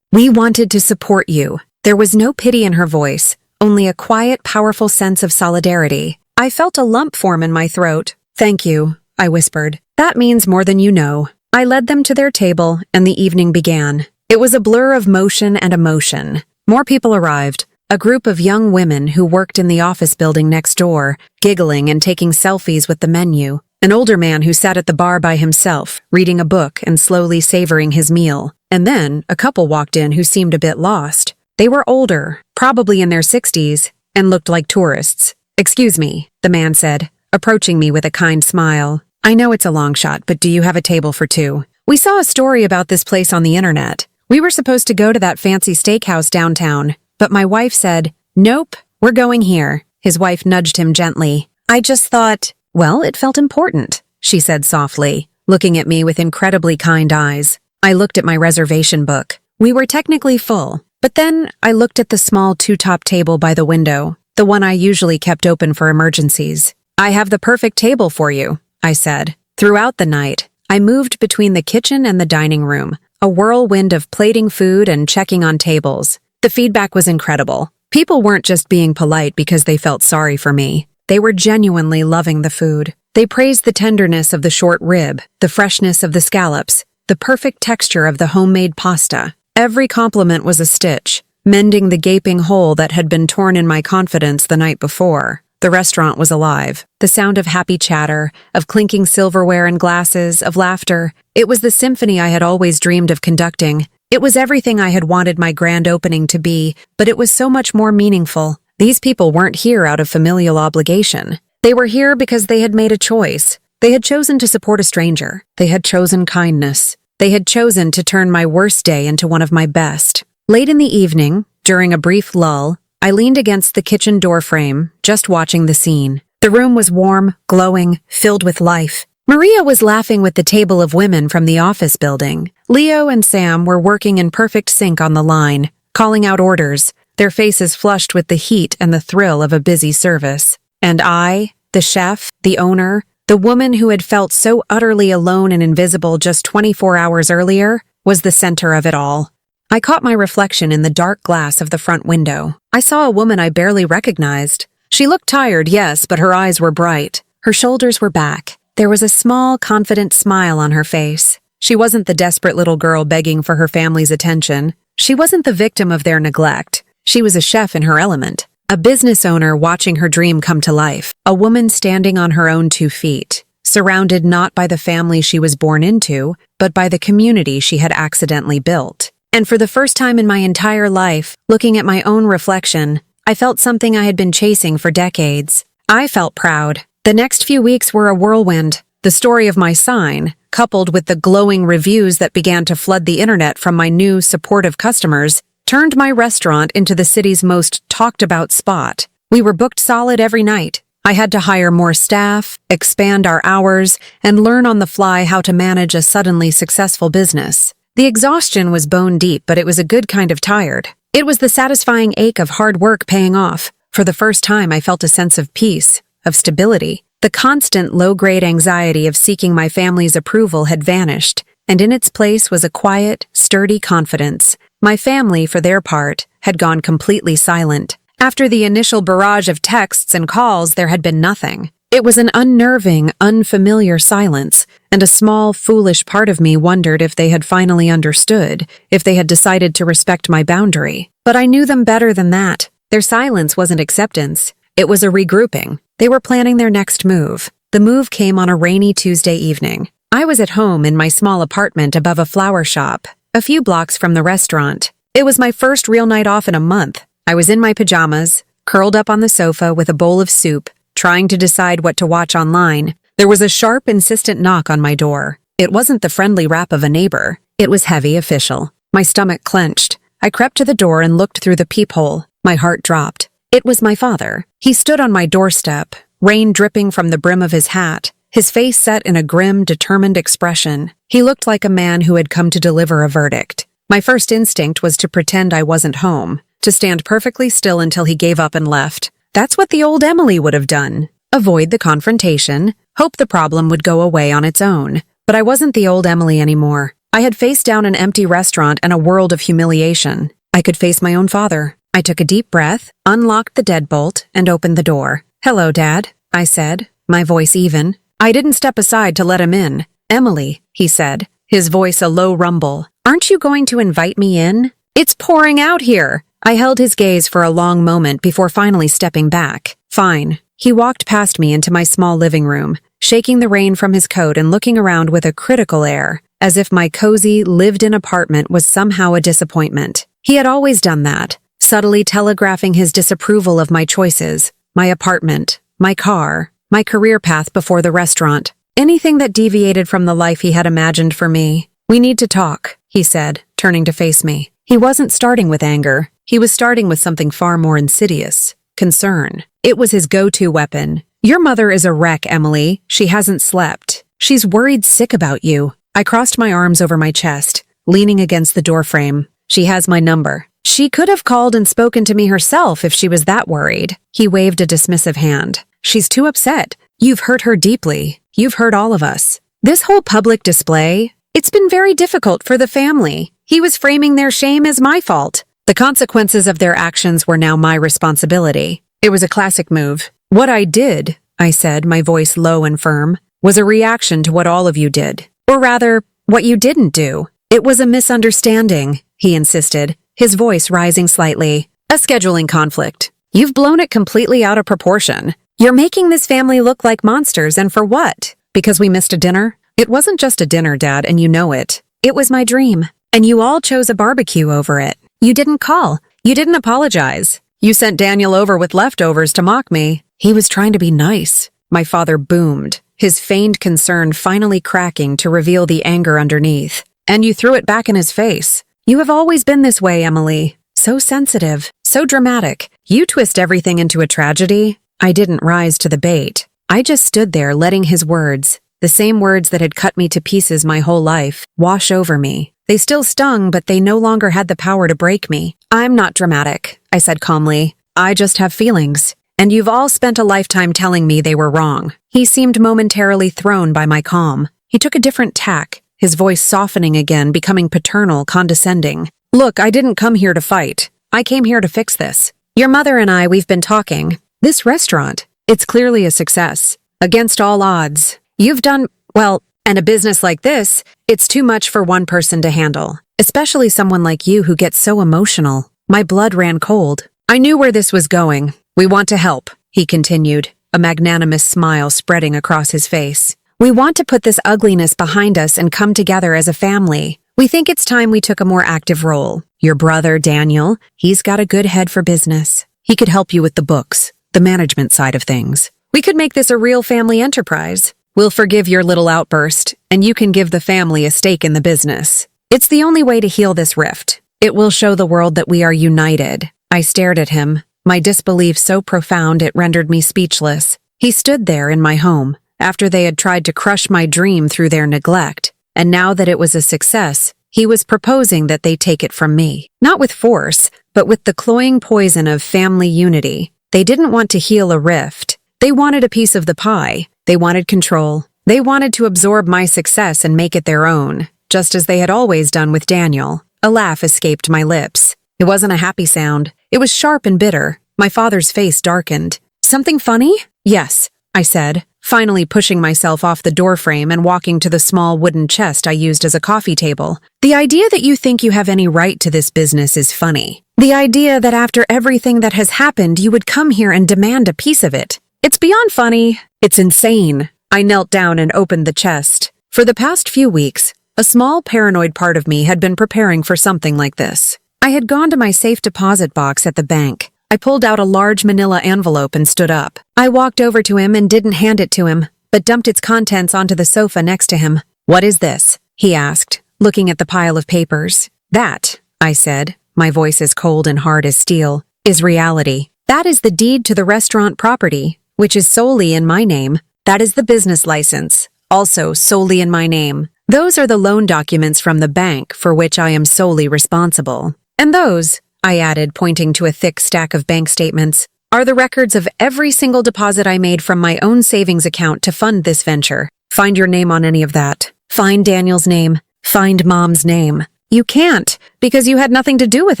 We wanted to support you. There was no pity in her voice, only a quiet, powerful sense of solidarity. I felt a lump form in my throat. Thank you, I whispered. That means more than you know. I led them to their table, and the evening began. It was a blur of motion and emotion. More people arrived. A group of young women who worked in the office building next door, giggling and taking selfies with the menu. An older man who sat at the bar by himself, reading a book and slowly savoring his meal. And then a couple walked in who seemed a bit lost. They were older, probably in their 60s, and looked like tourists. "Excuse me," the man said, approaching me with a kind smile. "I know it's a long shot, but do you have a table for two? We saw a story about this place on the internet. We were supposed to go to that fancy steakhouse downtown, but my wife said, 'Nope, we're going here.'" His wife nudged him gently. "I just thought, well, it felt important," she said softly, looking at me with incredibly kind eyes. I looked at my reservation book. We were technically full, but then I looked at the small two-top table by the window, the one I usually kept open for emergencies. "I have the perfect table for you," I said. Throughout the night, I moved between the kitchen and the dining room, a whirlwind of plating food and checking on tables. The feedback was incredible. People weren't just being polite because they felt sorry for me. They were genuinely loving the food. They praised the tenderness of the short rib, the freshness of the scallops, the perfect texture of the homemade pasta. Every compliment was a stitch, mending the gaping hole that had been torn in my confidence the night before. The restaurant was alive. The sound of happy chatter, of clinking silverware and glasses, of laughter. It was the symphony I had always dreamed of conducting. It was everything I had wanted my grand opening to be, but it was so much more meaningful. These people weren't here out of familial obligation. They were here because they had made a choice. They had chosen to support a stranger. They had chosen kindness. They had chosen to turn my worst day into one of my best. Late in the evening, during a brief lull, I leaned against the kitchen doorframe, just watching the scene. The room was warm, glowing, filled with life. Maria was laughing with the table of women from the office building. Leo and Sam were working in perfect sync on the line, calling out orders, their faces flushed with the heat and the thrill of a busy service. And I, the chef, the owner, the woman who had felt so utterly alone and invisible just 24 hours earlier, was the center of it all. I caught my reflection in the dark glass of the front window. I saw a woman I barely recognized. She looked tired, yes, but her eyes were bright. Her shoulders were back. There was a small, confident smile on her face. She wasn't the desperate little girl begging for her family's attention. She wasn't the victim of their neglect. She was a chef in her element, a business owner watching her dream come to life, a woman standing on her own 2 feet, surrounded not by the family she was born into, but by the community she had accidentally built. And for the first time in my entire life, looking at my own reflection, I felt something I had been chasing for decades. I felt proud. The next few weeks were a whirlwind. The story of my sign, coupled with the glowing reviews that began to flood the internet from my new, supportive customers, turned my restaurant into the city's most talked-about spot. We were booked solid every night. I had to hire more staff, expand our hours, and learn on the fly how to manage a suddenly successful business. The exhaustion was bone deep, but it was a good kind of tired. It was the satisfying ache of hard work paying off. For the first time, I felt a sense of peace, of stability. The constant low-grade anxiety of seeking my family's approval had vanished, and in its place was a quiet, sturdy confidence. My family, for their part, had gone completely silent. After the initial barrage of texts and calls, there had been nothing. It was an unnerving, unfamiliar silence, and a small, foolish part of me wondered if they had finally understood, if they had decided to respect my boundary. But I knew them better than that. Their silence wasn't acceptance. It was a regrouping. They were planning their next move. The move came on a rainy Tuesday evening. I was at home in my small apartment above a flower shop, a few blocks from the restaurant. It was my first real night off in a month. I was in my pajamas, curled up on the sofa with a bowl of soup, trying to decide what to watch online. There was a sharp, insistent knock on my door. It wasn't the friendly rap of a neighbor. It was heavy, official. My stomach clenched. I crept to the door and looked through the peephole. My heart dropped. It was my father. He stood on my doorstep, rain dripping from the brim of his hat, his face set in a grim, determined expression. He looked like a man who had come to deliver a verdict. My first instinct was to pretend I wasn't home, to stand perfectly still until he gave up and left. That's what the old Emily would have done. Avoid the confrontation, hope the problem would go away on its own. But I wasn't the old Emily anymore. I had faced down an empty restaurant and a world of humiliation. I could face my own father. I took a deep breath, unlocked the deadbolt, and opened the door. "Hello, Dad," I said, my voice even. I didn't step aside to let him in. "Emily," he said, his voice a low rumble. "Aren't you going to invite me in?" "It's pouring out here," I held his gaze for a long moment before finally stepping back. Fine. He walked past me into my small living room, shaking the rain from his coat and looking around with a critical air, as if my cozy, lived-in apartment was somehow a disappointment. He had always done that, subtly telegraphing his disapproval of my choices, my apartment, my car, my career path before the restaurant, anything that deviated from the life he had imagined for me. "We need to talk," he said, turning to face me. He wasn't starting with anger. He was starting with something far more insidious. Concern. It was his go-to weapon. "Your mother is a wreck, Emily. She hasn't slept. She's worried sick about you." I crossed my arms over my chest, leaning against the doorframe. "She has my number. She could have called and spoken to me herself if she was that worried." He waved a dismissive hand. "She's too upset. You've hurt her deeply. You've hurt all of us. This whole public display, it's been very difficult for the family. He was framing their shame as my fault. The consequences of their actions were now my responsibility. It was a classic move. What I did," I said, my voice low and firm, "was a reaction to what all of you did. Or rather, what you didn't do. It was a misunderstanding," he insisted, his voice rising slightly. "A scheduling conflict. You've blown it completely out of proportion. You're making this family look like monsters, and for what? Because we missed a dinner? It wasn't just a dinner, Dad, and you know it. It was my dream. And you all chose a barbecue over it. You didn't call. You didn't apologize. You sent Daniel over with leftovers to mock me. He was trying to be nice." My father boomed, his feigned concern finally cracking to reveal the anger underneath. "And you threw it back in his face. You have always been this way, Emily. So sensitive, so dramatic. You twist everything into a tragedy." I didn't rise to the bait. I just stood there letting his words, the same words that had cut me to pieces my whole life, wash over me. They still stung, but they no longer had the power to break me. "I'm not dramatic," I said calmly. "I just have feelings. And you've all spent a lifetime telling me they were wrong." He seemed momentarily thrown by my calm. He took a different tack, his voice softening again, becoming paternal, condescending. "Look, I didn't come here to fight. I came here to fix this. Your mother and we've been talking. This restaurant, it's clearly a success. Against all odds. You've done, well, and a business like this, it's too much for one person to handle. Especially someone like you who gets so emotional." My blood ran cold. I knew where this was going. "We want to help," he continued, a magnanimous smile spreading across his face. "We want to put this ugliness behind us and come together as a family. We think it's time we took a more active role. Your brother, Daniel, he's got a good head for business. He could help you with the books, the management side of things. We could make this a real family enterprise. We'll forgive your little outburst, and you can give the family a stake in the business. It's the only way to heal this rift. It will show the world that we are united." I stared at him, my disbelief so profound it rendered me speechless. He stood there in my home, after they had tried to crush my dream through their neglect, and now that it was a success, he was proposing that they take it from me. Not with force, but with the cloying poison of family unity. They didn't want to heal a rift. They wanted a piece of the pie. They wanted control. They wanted to absorb my success and make it their own, just as they had always done with Daniel. A laugh escaped my lips. It wasn't a happy sound. It was sharp and bitter. My father's face darkened. "Something funny?" "Yes," I said, finally pushing myself off the doorframe and walking to the small wooden chest I used as a coffee table. "The idea that you think you have any right to this business is funny. The idea that after everything that has happened you would come here and demand a piece of it. It's beyond funny. It's insane." I knelt down and opened the chest. For the past few weeks, a small paranoid part of me had been preparing for something like this. I had gone to my safe deposit box at the bank. I pulled out a large manila envelope and stood up. I walked over to him and didn't hand it to him, but dumped its contents onto the sofa next to him. "What is this?" he asked, looking at the pile of papers. "That," I said, my voice as cold and hard as steel, "is reality. That is the deed to the restaurant property, which is solely in my name. That is the business license, also solely in my name. Those are the loan documents from the bank for which I am solely responsible. And those," I added, pointing to a thick stack of bank statements, "are the records of every single deposit I made from my own savings account to fund this venture. Find your name on any of that. Find Daniel's name. Find Mom's name. You can't, because you had nothing to do with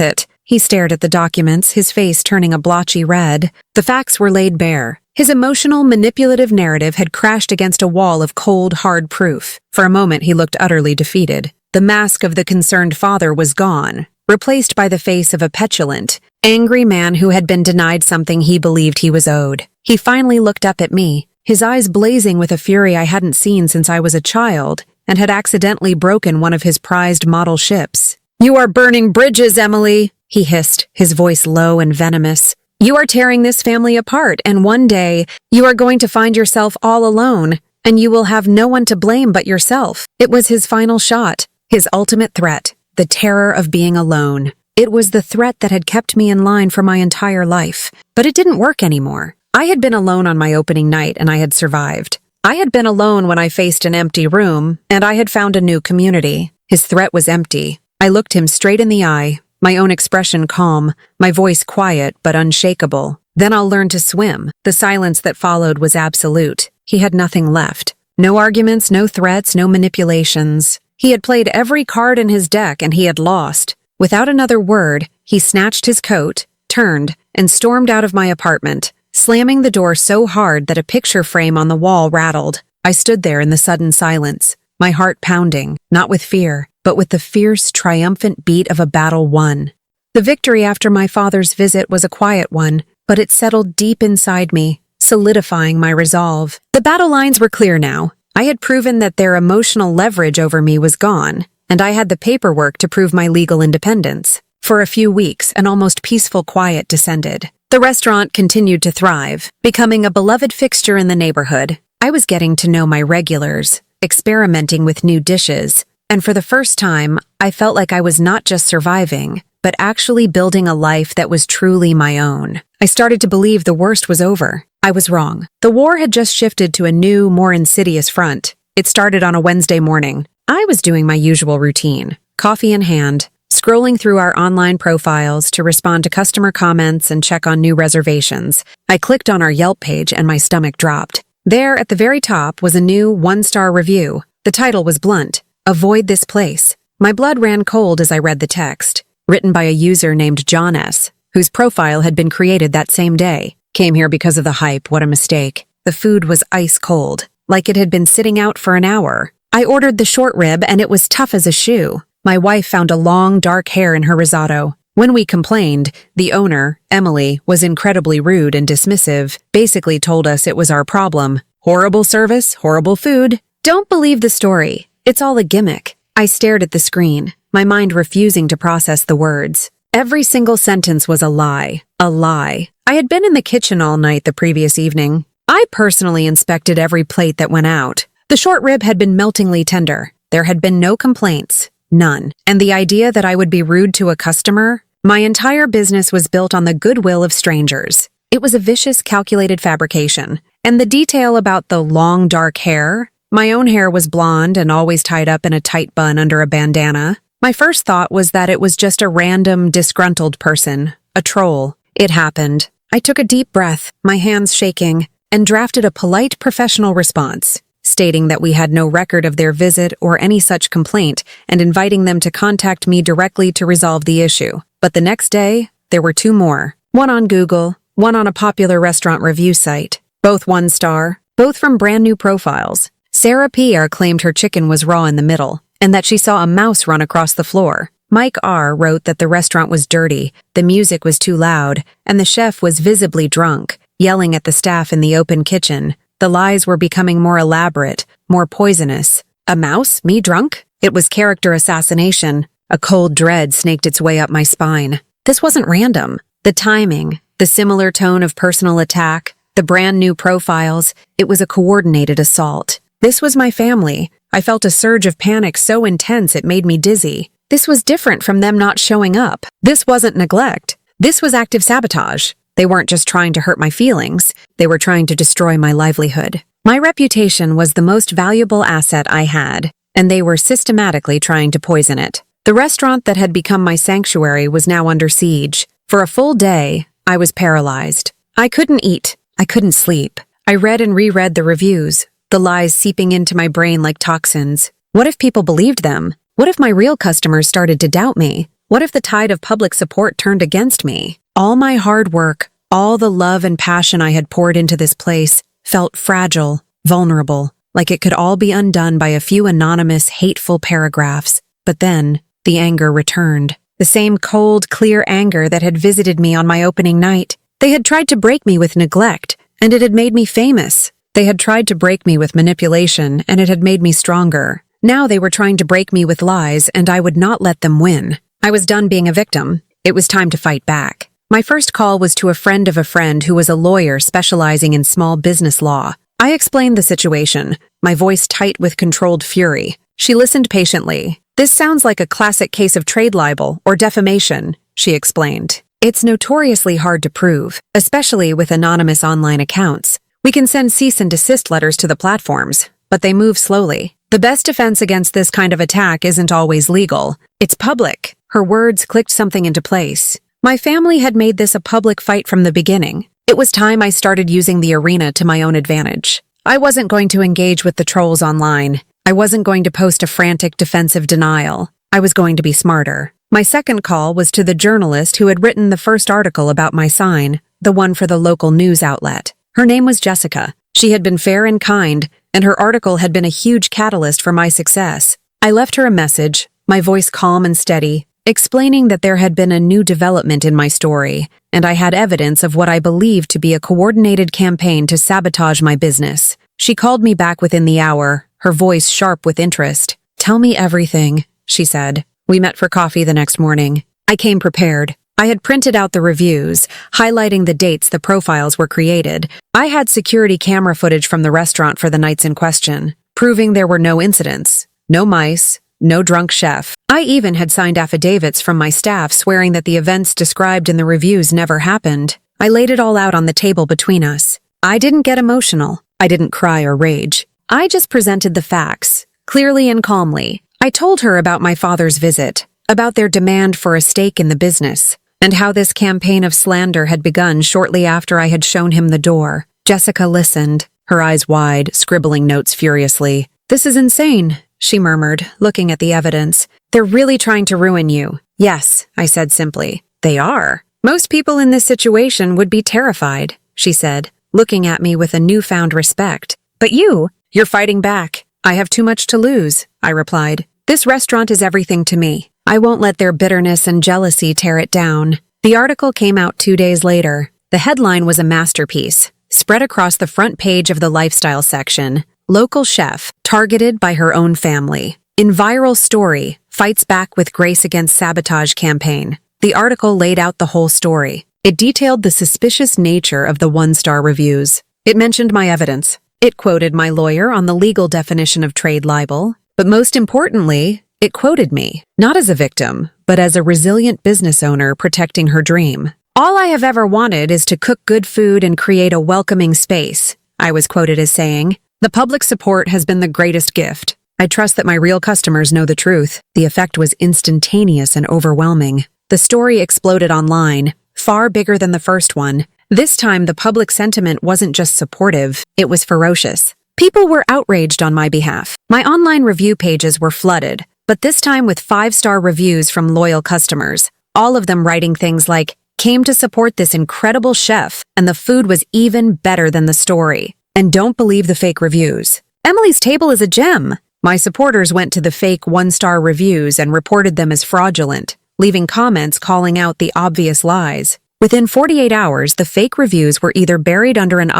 it." He stared at the documents, his face turning a blotchy red. The facts were laid bare. His emotional, manipulative narrative had crashed against a wall of cold, hard proof. For a moment he looked utterly defeated. The mask of the concerned father was gone, replaced by the face of a petulant, Angry man who had been denied something he believed he was owed. He finally looked up at me, his eyes blazing with a fury I hadn't seen since I was a child and had accidentally broken one of his prized model ships. "You are burning bridges, Emily," he hissed, his voice low and venomous. "You are tearing this family apart, and one day you are going to find yourself all alone, and you will have no one to blame but yourself." It was his final shot, his ultimate threat, the terror of being alone. It was the threat that had kept me in line for my entire life, but it didn't work anymore. I had been alone on my opening night, and I had survived. I had been alone when I faced an empty room, and I had found a new community. His threat was empty. I looked him straight in the eye, my own expression calm, my voice quiet but unshakable. "Then I'll learn to swim." The silence that followed was absolute. He had nothing left. No arguments, no threats, no manipulations. He had played every card in his deck, and he had lost. Without another word, he snatched his coat, turned, and stormed out of my apartment, slamming the door so hard that a picture frame on the wall rattled. I stood there in the sudden silence, my heart pounding, not with fear, but with the fierce, triumphant beat of a battle won. The victory after my father's visit was a quiet one, but it settled deep inside me, solidifying my resolve. The battle lines were clear now. I had proven that their emotional leverage over me was gone, and I had the paperwork to prove my legal independence. For a few weeks, an almost peaceful quiet descended. The restaurant continued to thrive, becoming a beloved fixture in the neighborhood. I was getting to know my regulars, experimenting with new dishes, and for the first time, I felt like I was not just surviving, but actually building a life that was truly my own. I started to believe the worst was over. I was wrong. The war had just shifted to a new, more insidious front. It started on a Wednesday morning. I was doing my usual routine, coffee in hand, scrolling through our online profiles to respond to customer comments and check on new reservations. I clicked on our Yelp page and my stomach dropped. There, at the very top, was a new 1-star review. The title was blunt: "Avoid this place." My blood ran cold as I read the text, written by a user named John S., whose profile had been created that same day. "Came here because of the hype, what a mistake." The food was ice cold, like it had been sitting out for an hour. I ordered the short rib and it was tough as a shoe. My wife found a long, dark hair in her risotto. When we complained, the owner, Emily, was incredibly rude and dismissive, basically told us it was our problem. Horrible service, horrible food. Don't believe the story. It's all a gimmick. I stared at the screen, my mind refusing to process the words. Every single sentence was a lie. A lie. I had been in the kitchen all night the previous evening. I personally inspected every plate that went out. The short rib had been meltingly tender. There had been no complaints. None. And the idea that I would be rude to a customer? My entire business was built on the goodwill of strangers. It was a vicious, calculated fabrication. And the detail about the long, dark hair? My own hair was blonde and always tied up in a tight bun under a bandana. My first thought was that it was just a random, disgruntled person. A troll. It happened. I took a deep breath, my hands shaking, and drafted a polite professional response, stating that we had no record of their visit or any such complaint and inviting them to contact me directly to resolve the issue. But the next day, there were 2 more. One on Google, one on a popular restaurant review site. Both 1-star, both from brand new profiles. Sarah P.R. claimed her chicken was raw in the middle and that she saw a mouse run across the floor. Mike R. wrote that the restaurant was dirty, the music was too loud, and the chef was visibly drunk, yelling at the staff in the open kitchen. The lies were becoming more elaborate, more poisonous. A mouse? Me drunk? It was character assassination. A cold dread snaked its way up my spine. This wasn't random. The timing, the similar tone of personal attack, the brand new profiles, it was a coordinated assault. This was my family. I felt a surge of panic so intense it made me dizzy. This was different from them not showing up. This wasn't neglect. This was active sabotage. They weren't just trying to hurt my feelings. They were trying to destroy my livelihood. My reputation was the most valuable asset I had, and they were systematically trying to poison it. The restaurant that had become my sanctuary was now under siege. For a full day, I was paralyzed. I couldn't eat. I couldn't sleep. I read and reread the reviews, the lies seeping into my brain like toxins. What if people believed them? What if my real customers started to doubt me? What if the tide of public support turned against me? All my hard work, all the love and passion I had poured into this place felt fragile, vulnerable, like it could all be undone by a few anonymous, hateful paragraphs. But then, the anger returned. the same cold, clear anger that had visited me on my opening night. They had tried to break me with neglect, and it had made me famous. They had tried to break me with manipulation, and it had made me stronger. Now they were trying to break me with lies, and I would not let them win. I was done being a victim. It was time to fight back. My first call was to a friend of a friend who was a lawyer specializing in small business law. I explained the situation, my voice tight with controlled fury. She listened patiently. "This sounds like a classic case of trade libel or defamation," she explained. "It's notoriously hard to prove, especially with anonymous online accounts. We can send cease and desist letters to the platforms, but they move slowly. The best defense against this kind of attack isn't always legal. It's public." Her words clicked something into place. My family had made this a public fight from the beginning. It was time I started using the arena to my own advantage. I wasn't going to engage with the trolls online. I wasn't going to post a frantic defensive denial. I was going to be smarter. My second call was to the journalist who had written the first article about my sign, the one for the local news outlet. Her name was Jessica. She had been fair and kind, and her article had been a huge catalyst for my success. I left her a message, my voice calm and steady, explaining that there had been a new development in my story, and I had evidence of what I believed to be a coordinated campaign to sabotage my business. She called me back within the hour, her voice sharp with interest. "Tell me everything," she said. We met for coffee the next morning. I came prepared. I had printed out the reviews, highlighting the dates the profiles were created. I had security camera footage from the restaurant for the nights in question, proving there were no incidents, no mice, no drunk chef. I even had signed affidavits from my staff swearing that the events described in the reviews never happened. I laid it all out on the table between us. I didn't get emotional. I didn't cry or rage. I just presented the facts, clearly and calmly. I told her about my father's visit, about their demand for a stake in the business, and how this campaign of slander had begun shortly after I had shown him the door. Jessica listened, her eyes wide, scribbling notes furiously. "This is insane," she murmured, looking at the evidence. "They're really trying to ruin you." "Yes," I said simply. "They are. Most people in this situation would be terrified," she said, looking at me with a newfound respect. "But you're fighting back." "I have too much to lose," I replied. "This restaurant is everything to me. I won't let their bitterness and jealousy tear it down." The article came out 2 days later. The headline was a masterpiece, spread across the front page of the lifestyle section. "Local chef, targeted by her own family. In viral story, fights back with grace against sabotage campaign." The article laid out the whole story. It detailed the suspicious nature of the one-star reviews. It mentioned my evidence. It quoted my lawyer on the legal definition of trade libel. But most importantly, it quoted me, not as a victim, but as a resilient business owner protecting her dream. "All I have ever wanted is to cook good food and create a welcoming space," I was quoted as saying. "The public support has been the greatest gift. I trust that my real customers know the truth." The effect was instantaneous and overwhelming. The story exploded online, far bigger than the first one. This time, the public sentiment wasn't just supportive, it was ferocious. People were outraged on my behalf. My online review pages were flooded, but this time with 5-star reviews from loyal customers, all of them writing things like, "Came to support this incredible chef, and the food was even better than the story. And don't believe the fake reviews. Emily's table is a gem." My supporters went to the fake 1-star reviews and reported them as fraudulent, leaving comments calling out the obvious lies. Within 48 hours, the fake reviews were either buried under an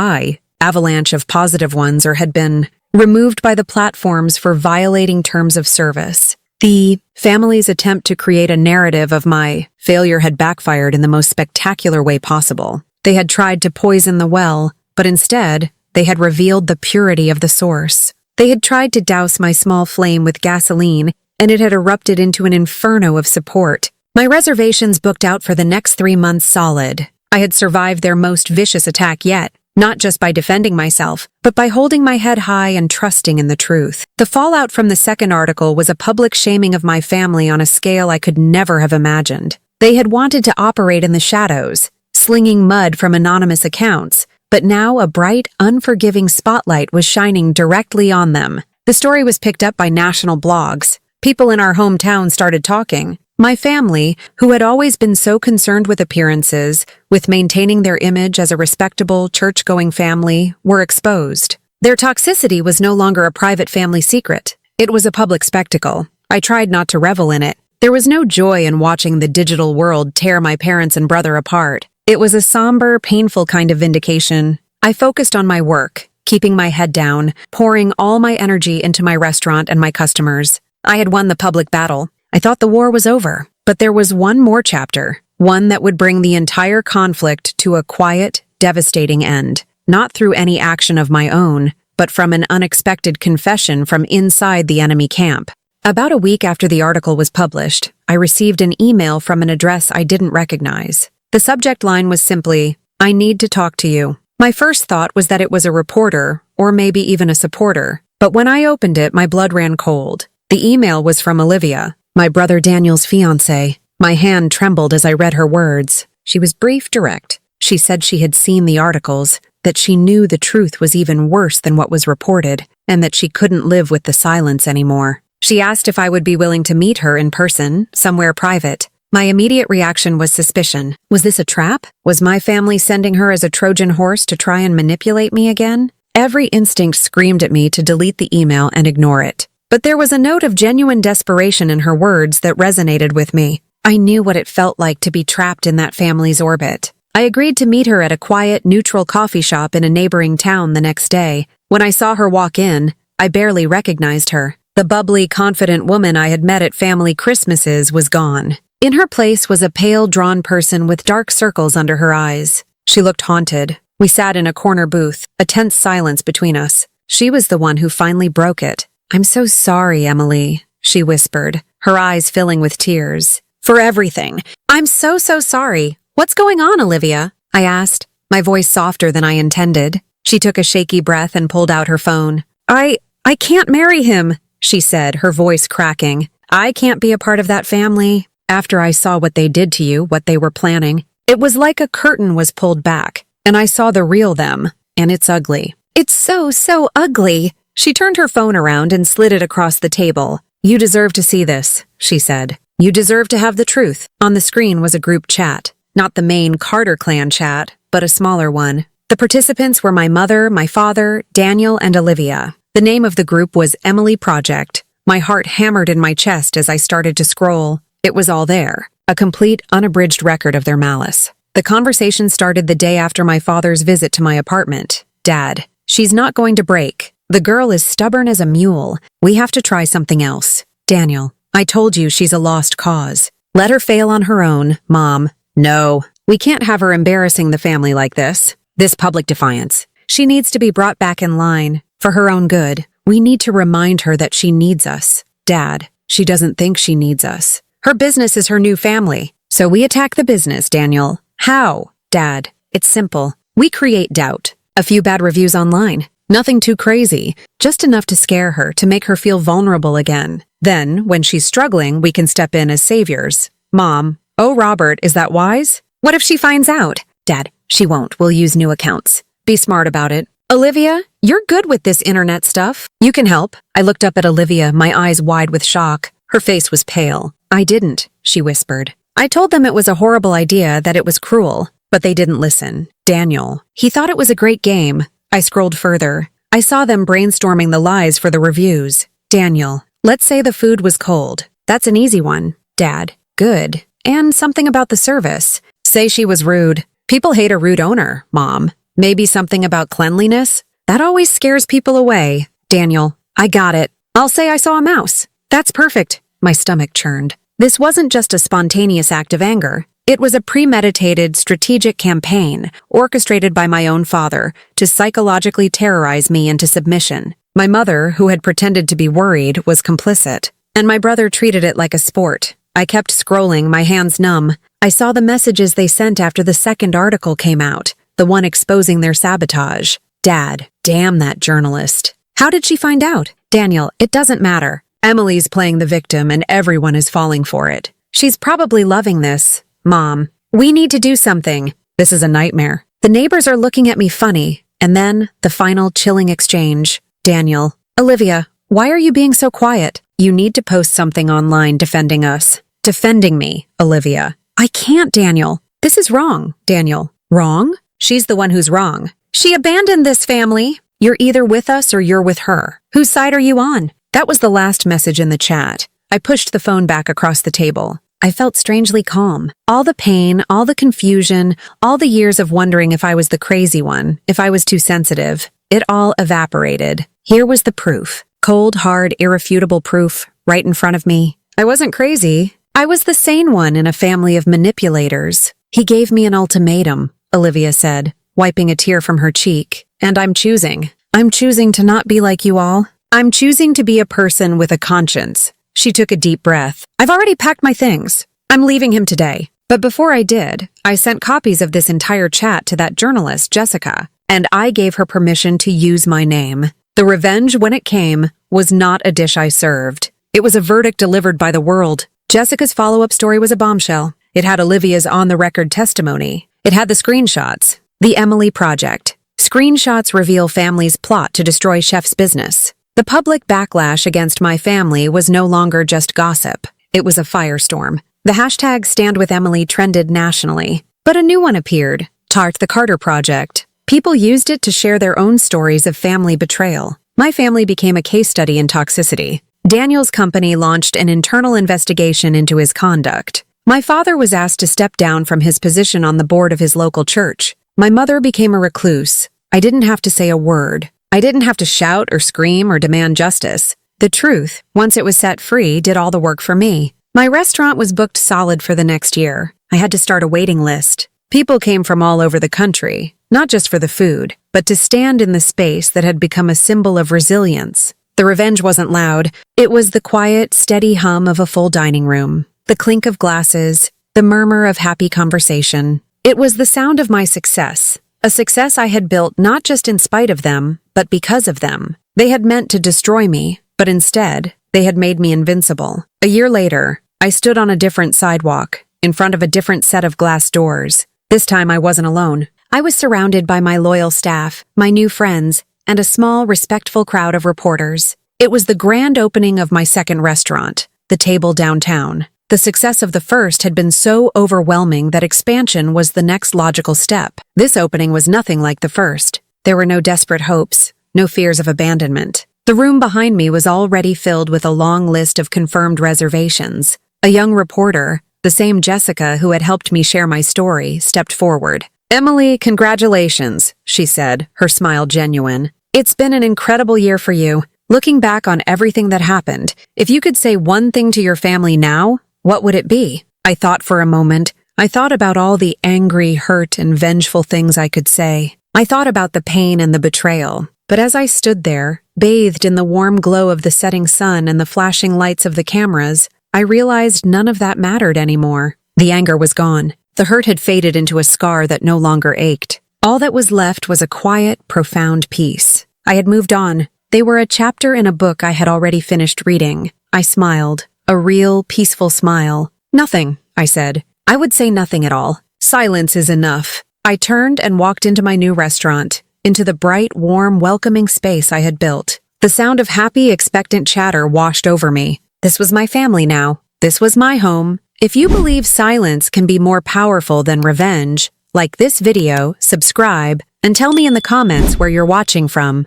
avalanche of positive ones, or had been removed by the platforms for violating terms of service. The family's attempt to create a narrative of my failure had backfired in the most spectacular way possible. They had tried to poison the well, but instead, they had revealed the purity of the source. They had tried to douse my small flame with gasoline, and it had erupted into an inferno of support. My reservations booked out for the next 3 months solid. I had survived their most vicious attack yet, not just by defending myself, but by holding my head high and trusting in the truth. The fallout from the second article was a public shaming of my family on a scale I could never have imagined. They had wanted to operate in the shadows, slinging mud from anonymous accounts, but now a bright, unforgiving spotlight was shining directly on them. The story was picked up by national blogs. People in our hometown started talking. My family, who had always been so concerned with appearances, with maintaining their image as a respectable, church-going family, were exposed. Their toxicity was no longer a private family secret. It was a public spectacle. I tried not to revel in it. There was no joy in watching the digital world tear my parents and brother apart. It was a somber, painful kind of vindication. I focused on my work, keeping my head down, pouring all my energy into my restaurant and my customers. I had won the public battle. I thought the war was over. But there was one more chapter, one that would bring the entire conflict to a quiet, devastating end. Not through any action of my own, but from an unexpected confession from inside the enemy camp. About a week after the article was published, I received an email from an address I didn't recognize. The subject line was simply, "I need to talk to you." My first thought was that it was a reporter, or maybe even a supporter. But when I opened it, my blood ran cold. The email was from Olivia, my brother Daniel's fiancée. My hand trembled as I read her words. She was brief, direct. She said she had seen the articles, that she knew the truth was even worse than what was reported, and that she couldn't live with the silence anymore. She asked if I would be willing to meet her in person, somewhere private. My immediate reaction was suspicion. Was this a trap? Was my family sending her as a Trojan horse to try and manipulate me again? Every instinct screamed at me to delete the email and ignore it. But there was a note of genuine desperation in her words that resonated with me. I knew what it felt like to be trapped in that family's orbit. I agreed to meet her at a quiet, neutral coffee shop in a neighboring town the next day. When I saw her walk in, I barely recognized her. The bubbly, confident woman I had met at family Christmases was gone. In her place was a pale, drawn person with dark circles under her eyes. She looked haunted. We sat in a corner booth, a tense silence between us. She was the one who finally broke it. "I'm so sorry, Emily," she whispered, her eyes filling with tears. "For everything. I'm so sorry. What's going on, Olivia?" I asked, my voice softer than I intended. She took a shaky breath and pulled out her phone. I can't marry him," she said, her voice cracking. "I can't be a part of that family. After I saw what they did to you, what they were planning, it was like a curtain was pulled back, and I saw the real them, and it's ugly." "It's so ugly." She turned her phone around and slid it across the table. "You deserve to see this," she said. "You deserve to have the truth." On the screen was a group chat. Not the main Carter clan chat, but a smaller one. The participants were my mother, my father, Daniel, and Olivia. The name of the group was Emily Project. My heart hammered in my chest as I started to scroll. It was all there, a complete, unabridged record of their malice. The conversation started the day after my father's visit to my apartment. "Dad, she's not going to break. The girl is stubborn as a mule. We have to try something else. Daniel, I told you she's a lost cause. Let her fail on her own, Mom. No, we can't have her embarrassing the family like this. This public defiance. She needs to be brought back in line. For her own good, we need to remind her that she needs us. Dad, she doesn't think she needs us. Her business is her new family. So we attack the business, Daniel. How? Dad, it's simple. We create doubt. A few bad reviews online. Nothing too crazy. Just enough to scare her, to make her feel vulnerable again. Then, when she's struggling, we can step in as saviors. Mom, oh, Robert, is that wise? What if she finds out? Dad, she won't. We'll use new accounts. Be smart about it. Olivia, you're good with this internet stuff. You can help. I looked up at Olivia, my eyes wide with shock. Her face was pale. I didn't, she whispered. I told them it was a horrible idea, that it was cruel, but they didn't listen. Daniel, he thought it was a great game. I scrolled further. I saw them brainstorming the lies for the reviews. Daniel, let's say the food was cold. That's an easy one. Dad, good. And something about the service. Say she was rude. People hate a rude owner, Mom. Maybe something about cleanliness? That always scares people away. Daniel, I got it. I'll say I saw a mouse. That's perfect. My stomach churned. This wasn't just a spontaneous act of anger. It was a premeditated, strategic campaign, orchestrated by my own father, to psychologically terrorize me into submission. My mother, who had pretended to be worried, was complicit, and my brother treated it like a sport. I kept scrolling, my hands numb. I saw the messages they sent after the second article came out, the one exposing their sabotage. Dad, damn that journalist. How did she find out? Daniel, it doesn't matter. Emily's playing the victim and everyone is falling for it. She's probably loving this. Mom, we need to do something. This is a nightmare. The neighbors are looking at me funny. And then, the final chilling exchange. Daniel, Olivia, why are you being so quiet? You need to post something online defending us. Defending me, Olivia. I can't, Daniel. This is wrong, Daniel. Wrong? She's the one who's wrong. She abandoned this family. You're either with us or you're with her. Whose side are you on? That was the last message in the chat. I pushed the phone back across the table. I felt strangely calm. All the pain, all the confusion, all the years of wondering if I was the crazy one, if I was too sensitive, it all evaporated. Here was the proof. Cold, hard, irrefutable proof, right in front of me. I wasn't crazy. I was the sane one in a family of manipulators. He gave me an ultimatum, Olivia said, wiping a tear from her cheek. And I'm choosing. I'm choosing to not be like you all. I'm choosing to be a person with a conscience. She took a deep breath. I've already packed my things. I'm leaving him today. But before I did, I sent copies of this entire chat to that journalist, Jessica, and I gave her permission to use my name. The revenge, when it came, was not a dish I served. It was a verdict delivered by the world. Jessica's follow-up story was a bombshell. It had Olivia's on-the-record testimony. It had the screenshots. The Emily Project. Screenshots reveal family's plot to destroy Chef's business. The public backlash against my family was no longer just gossip. It was a firestorm. The hashtag #StandWithEmily trended nationally. But a new one appeared, Tart the Carter Project. People used it to share their own stories of family betrayal. My family became a case study in toxicity. Daniel's company launched an internal investigation into his conduct. My father was asked to step down from his position on the board of his local church. My mother became a recluse. I didn't have to say a word. I didn't have to shout or scream or demand justice. The truth, once it was set free, did all the work for me. My restaurant was booked solid for the next year. I had to start a waiting list. People came from all over the country, not just for the food, but to stand in the space that had become a symbol of resilience. The revenge wasn't loud. It was the quiet, steady hum of a full dining room, the clink of glasses, the murmur of happy conversation. It was the sound of my success, a success I had built not just in spite of them, but because of them. They had meant to destroy me, but instead, they had made me invincible. A year later, I stood on a different sidewalk, in front of a different set of glass doors. This time I wasn't alone. I was surrounded by my loyal staff, my new friends, and a small, respectful crowd of reporters. It was the grand opening of my second restaurant, the Table downtown. The success of the first had been so overwhelming that expansion was the next logical step. This opening was nothing like the first. There were no desperate hopes, no fears of abandonment. The room behind me was already filled with a long list of confirmed reservations. A young reporter, the same Jessica who had helped me share my story, stepped forward. "Emily, congratulations," she said, her smile genuine. "It's been an incredible year for you. Looking back on everything that happened, if you could say one thing to your family now, what would it be?" I thought for a moment. I thought about all the angry, hurt, and vengeful things I could say. I thought about the pain and the betrayal. But as I stood there, bathed in the warm glow of the setting sun and the flashing lights of the cameras, I realized none of that mattered anymore. The anger was gone. The hurt had faded into a scar that no longer ached. All that was left was a quiet, profound peace. I had moved on. They were a chapter in a book I had already finished reading. I smiled. A real, peaceful smile. "Nothing," I said. "I would say nothing at all. Silence is enough." I turned and walked into my new restaurant, into the bright, warm, welcoming space I had built. The sound of happy, expectant chatter washed over me. This was my family now. This was my home. If you believe silence can be more powerful than revenge, like this video, subscribe, and tell me in the comments where you're watching from.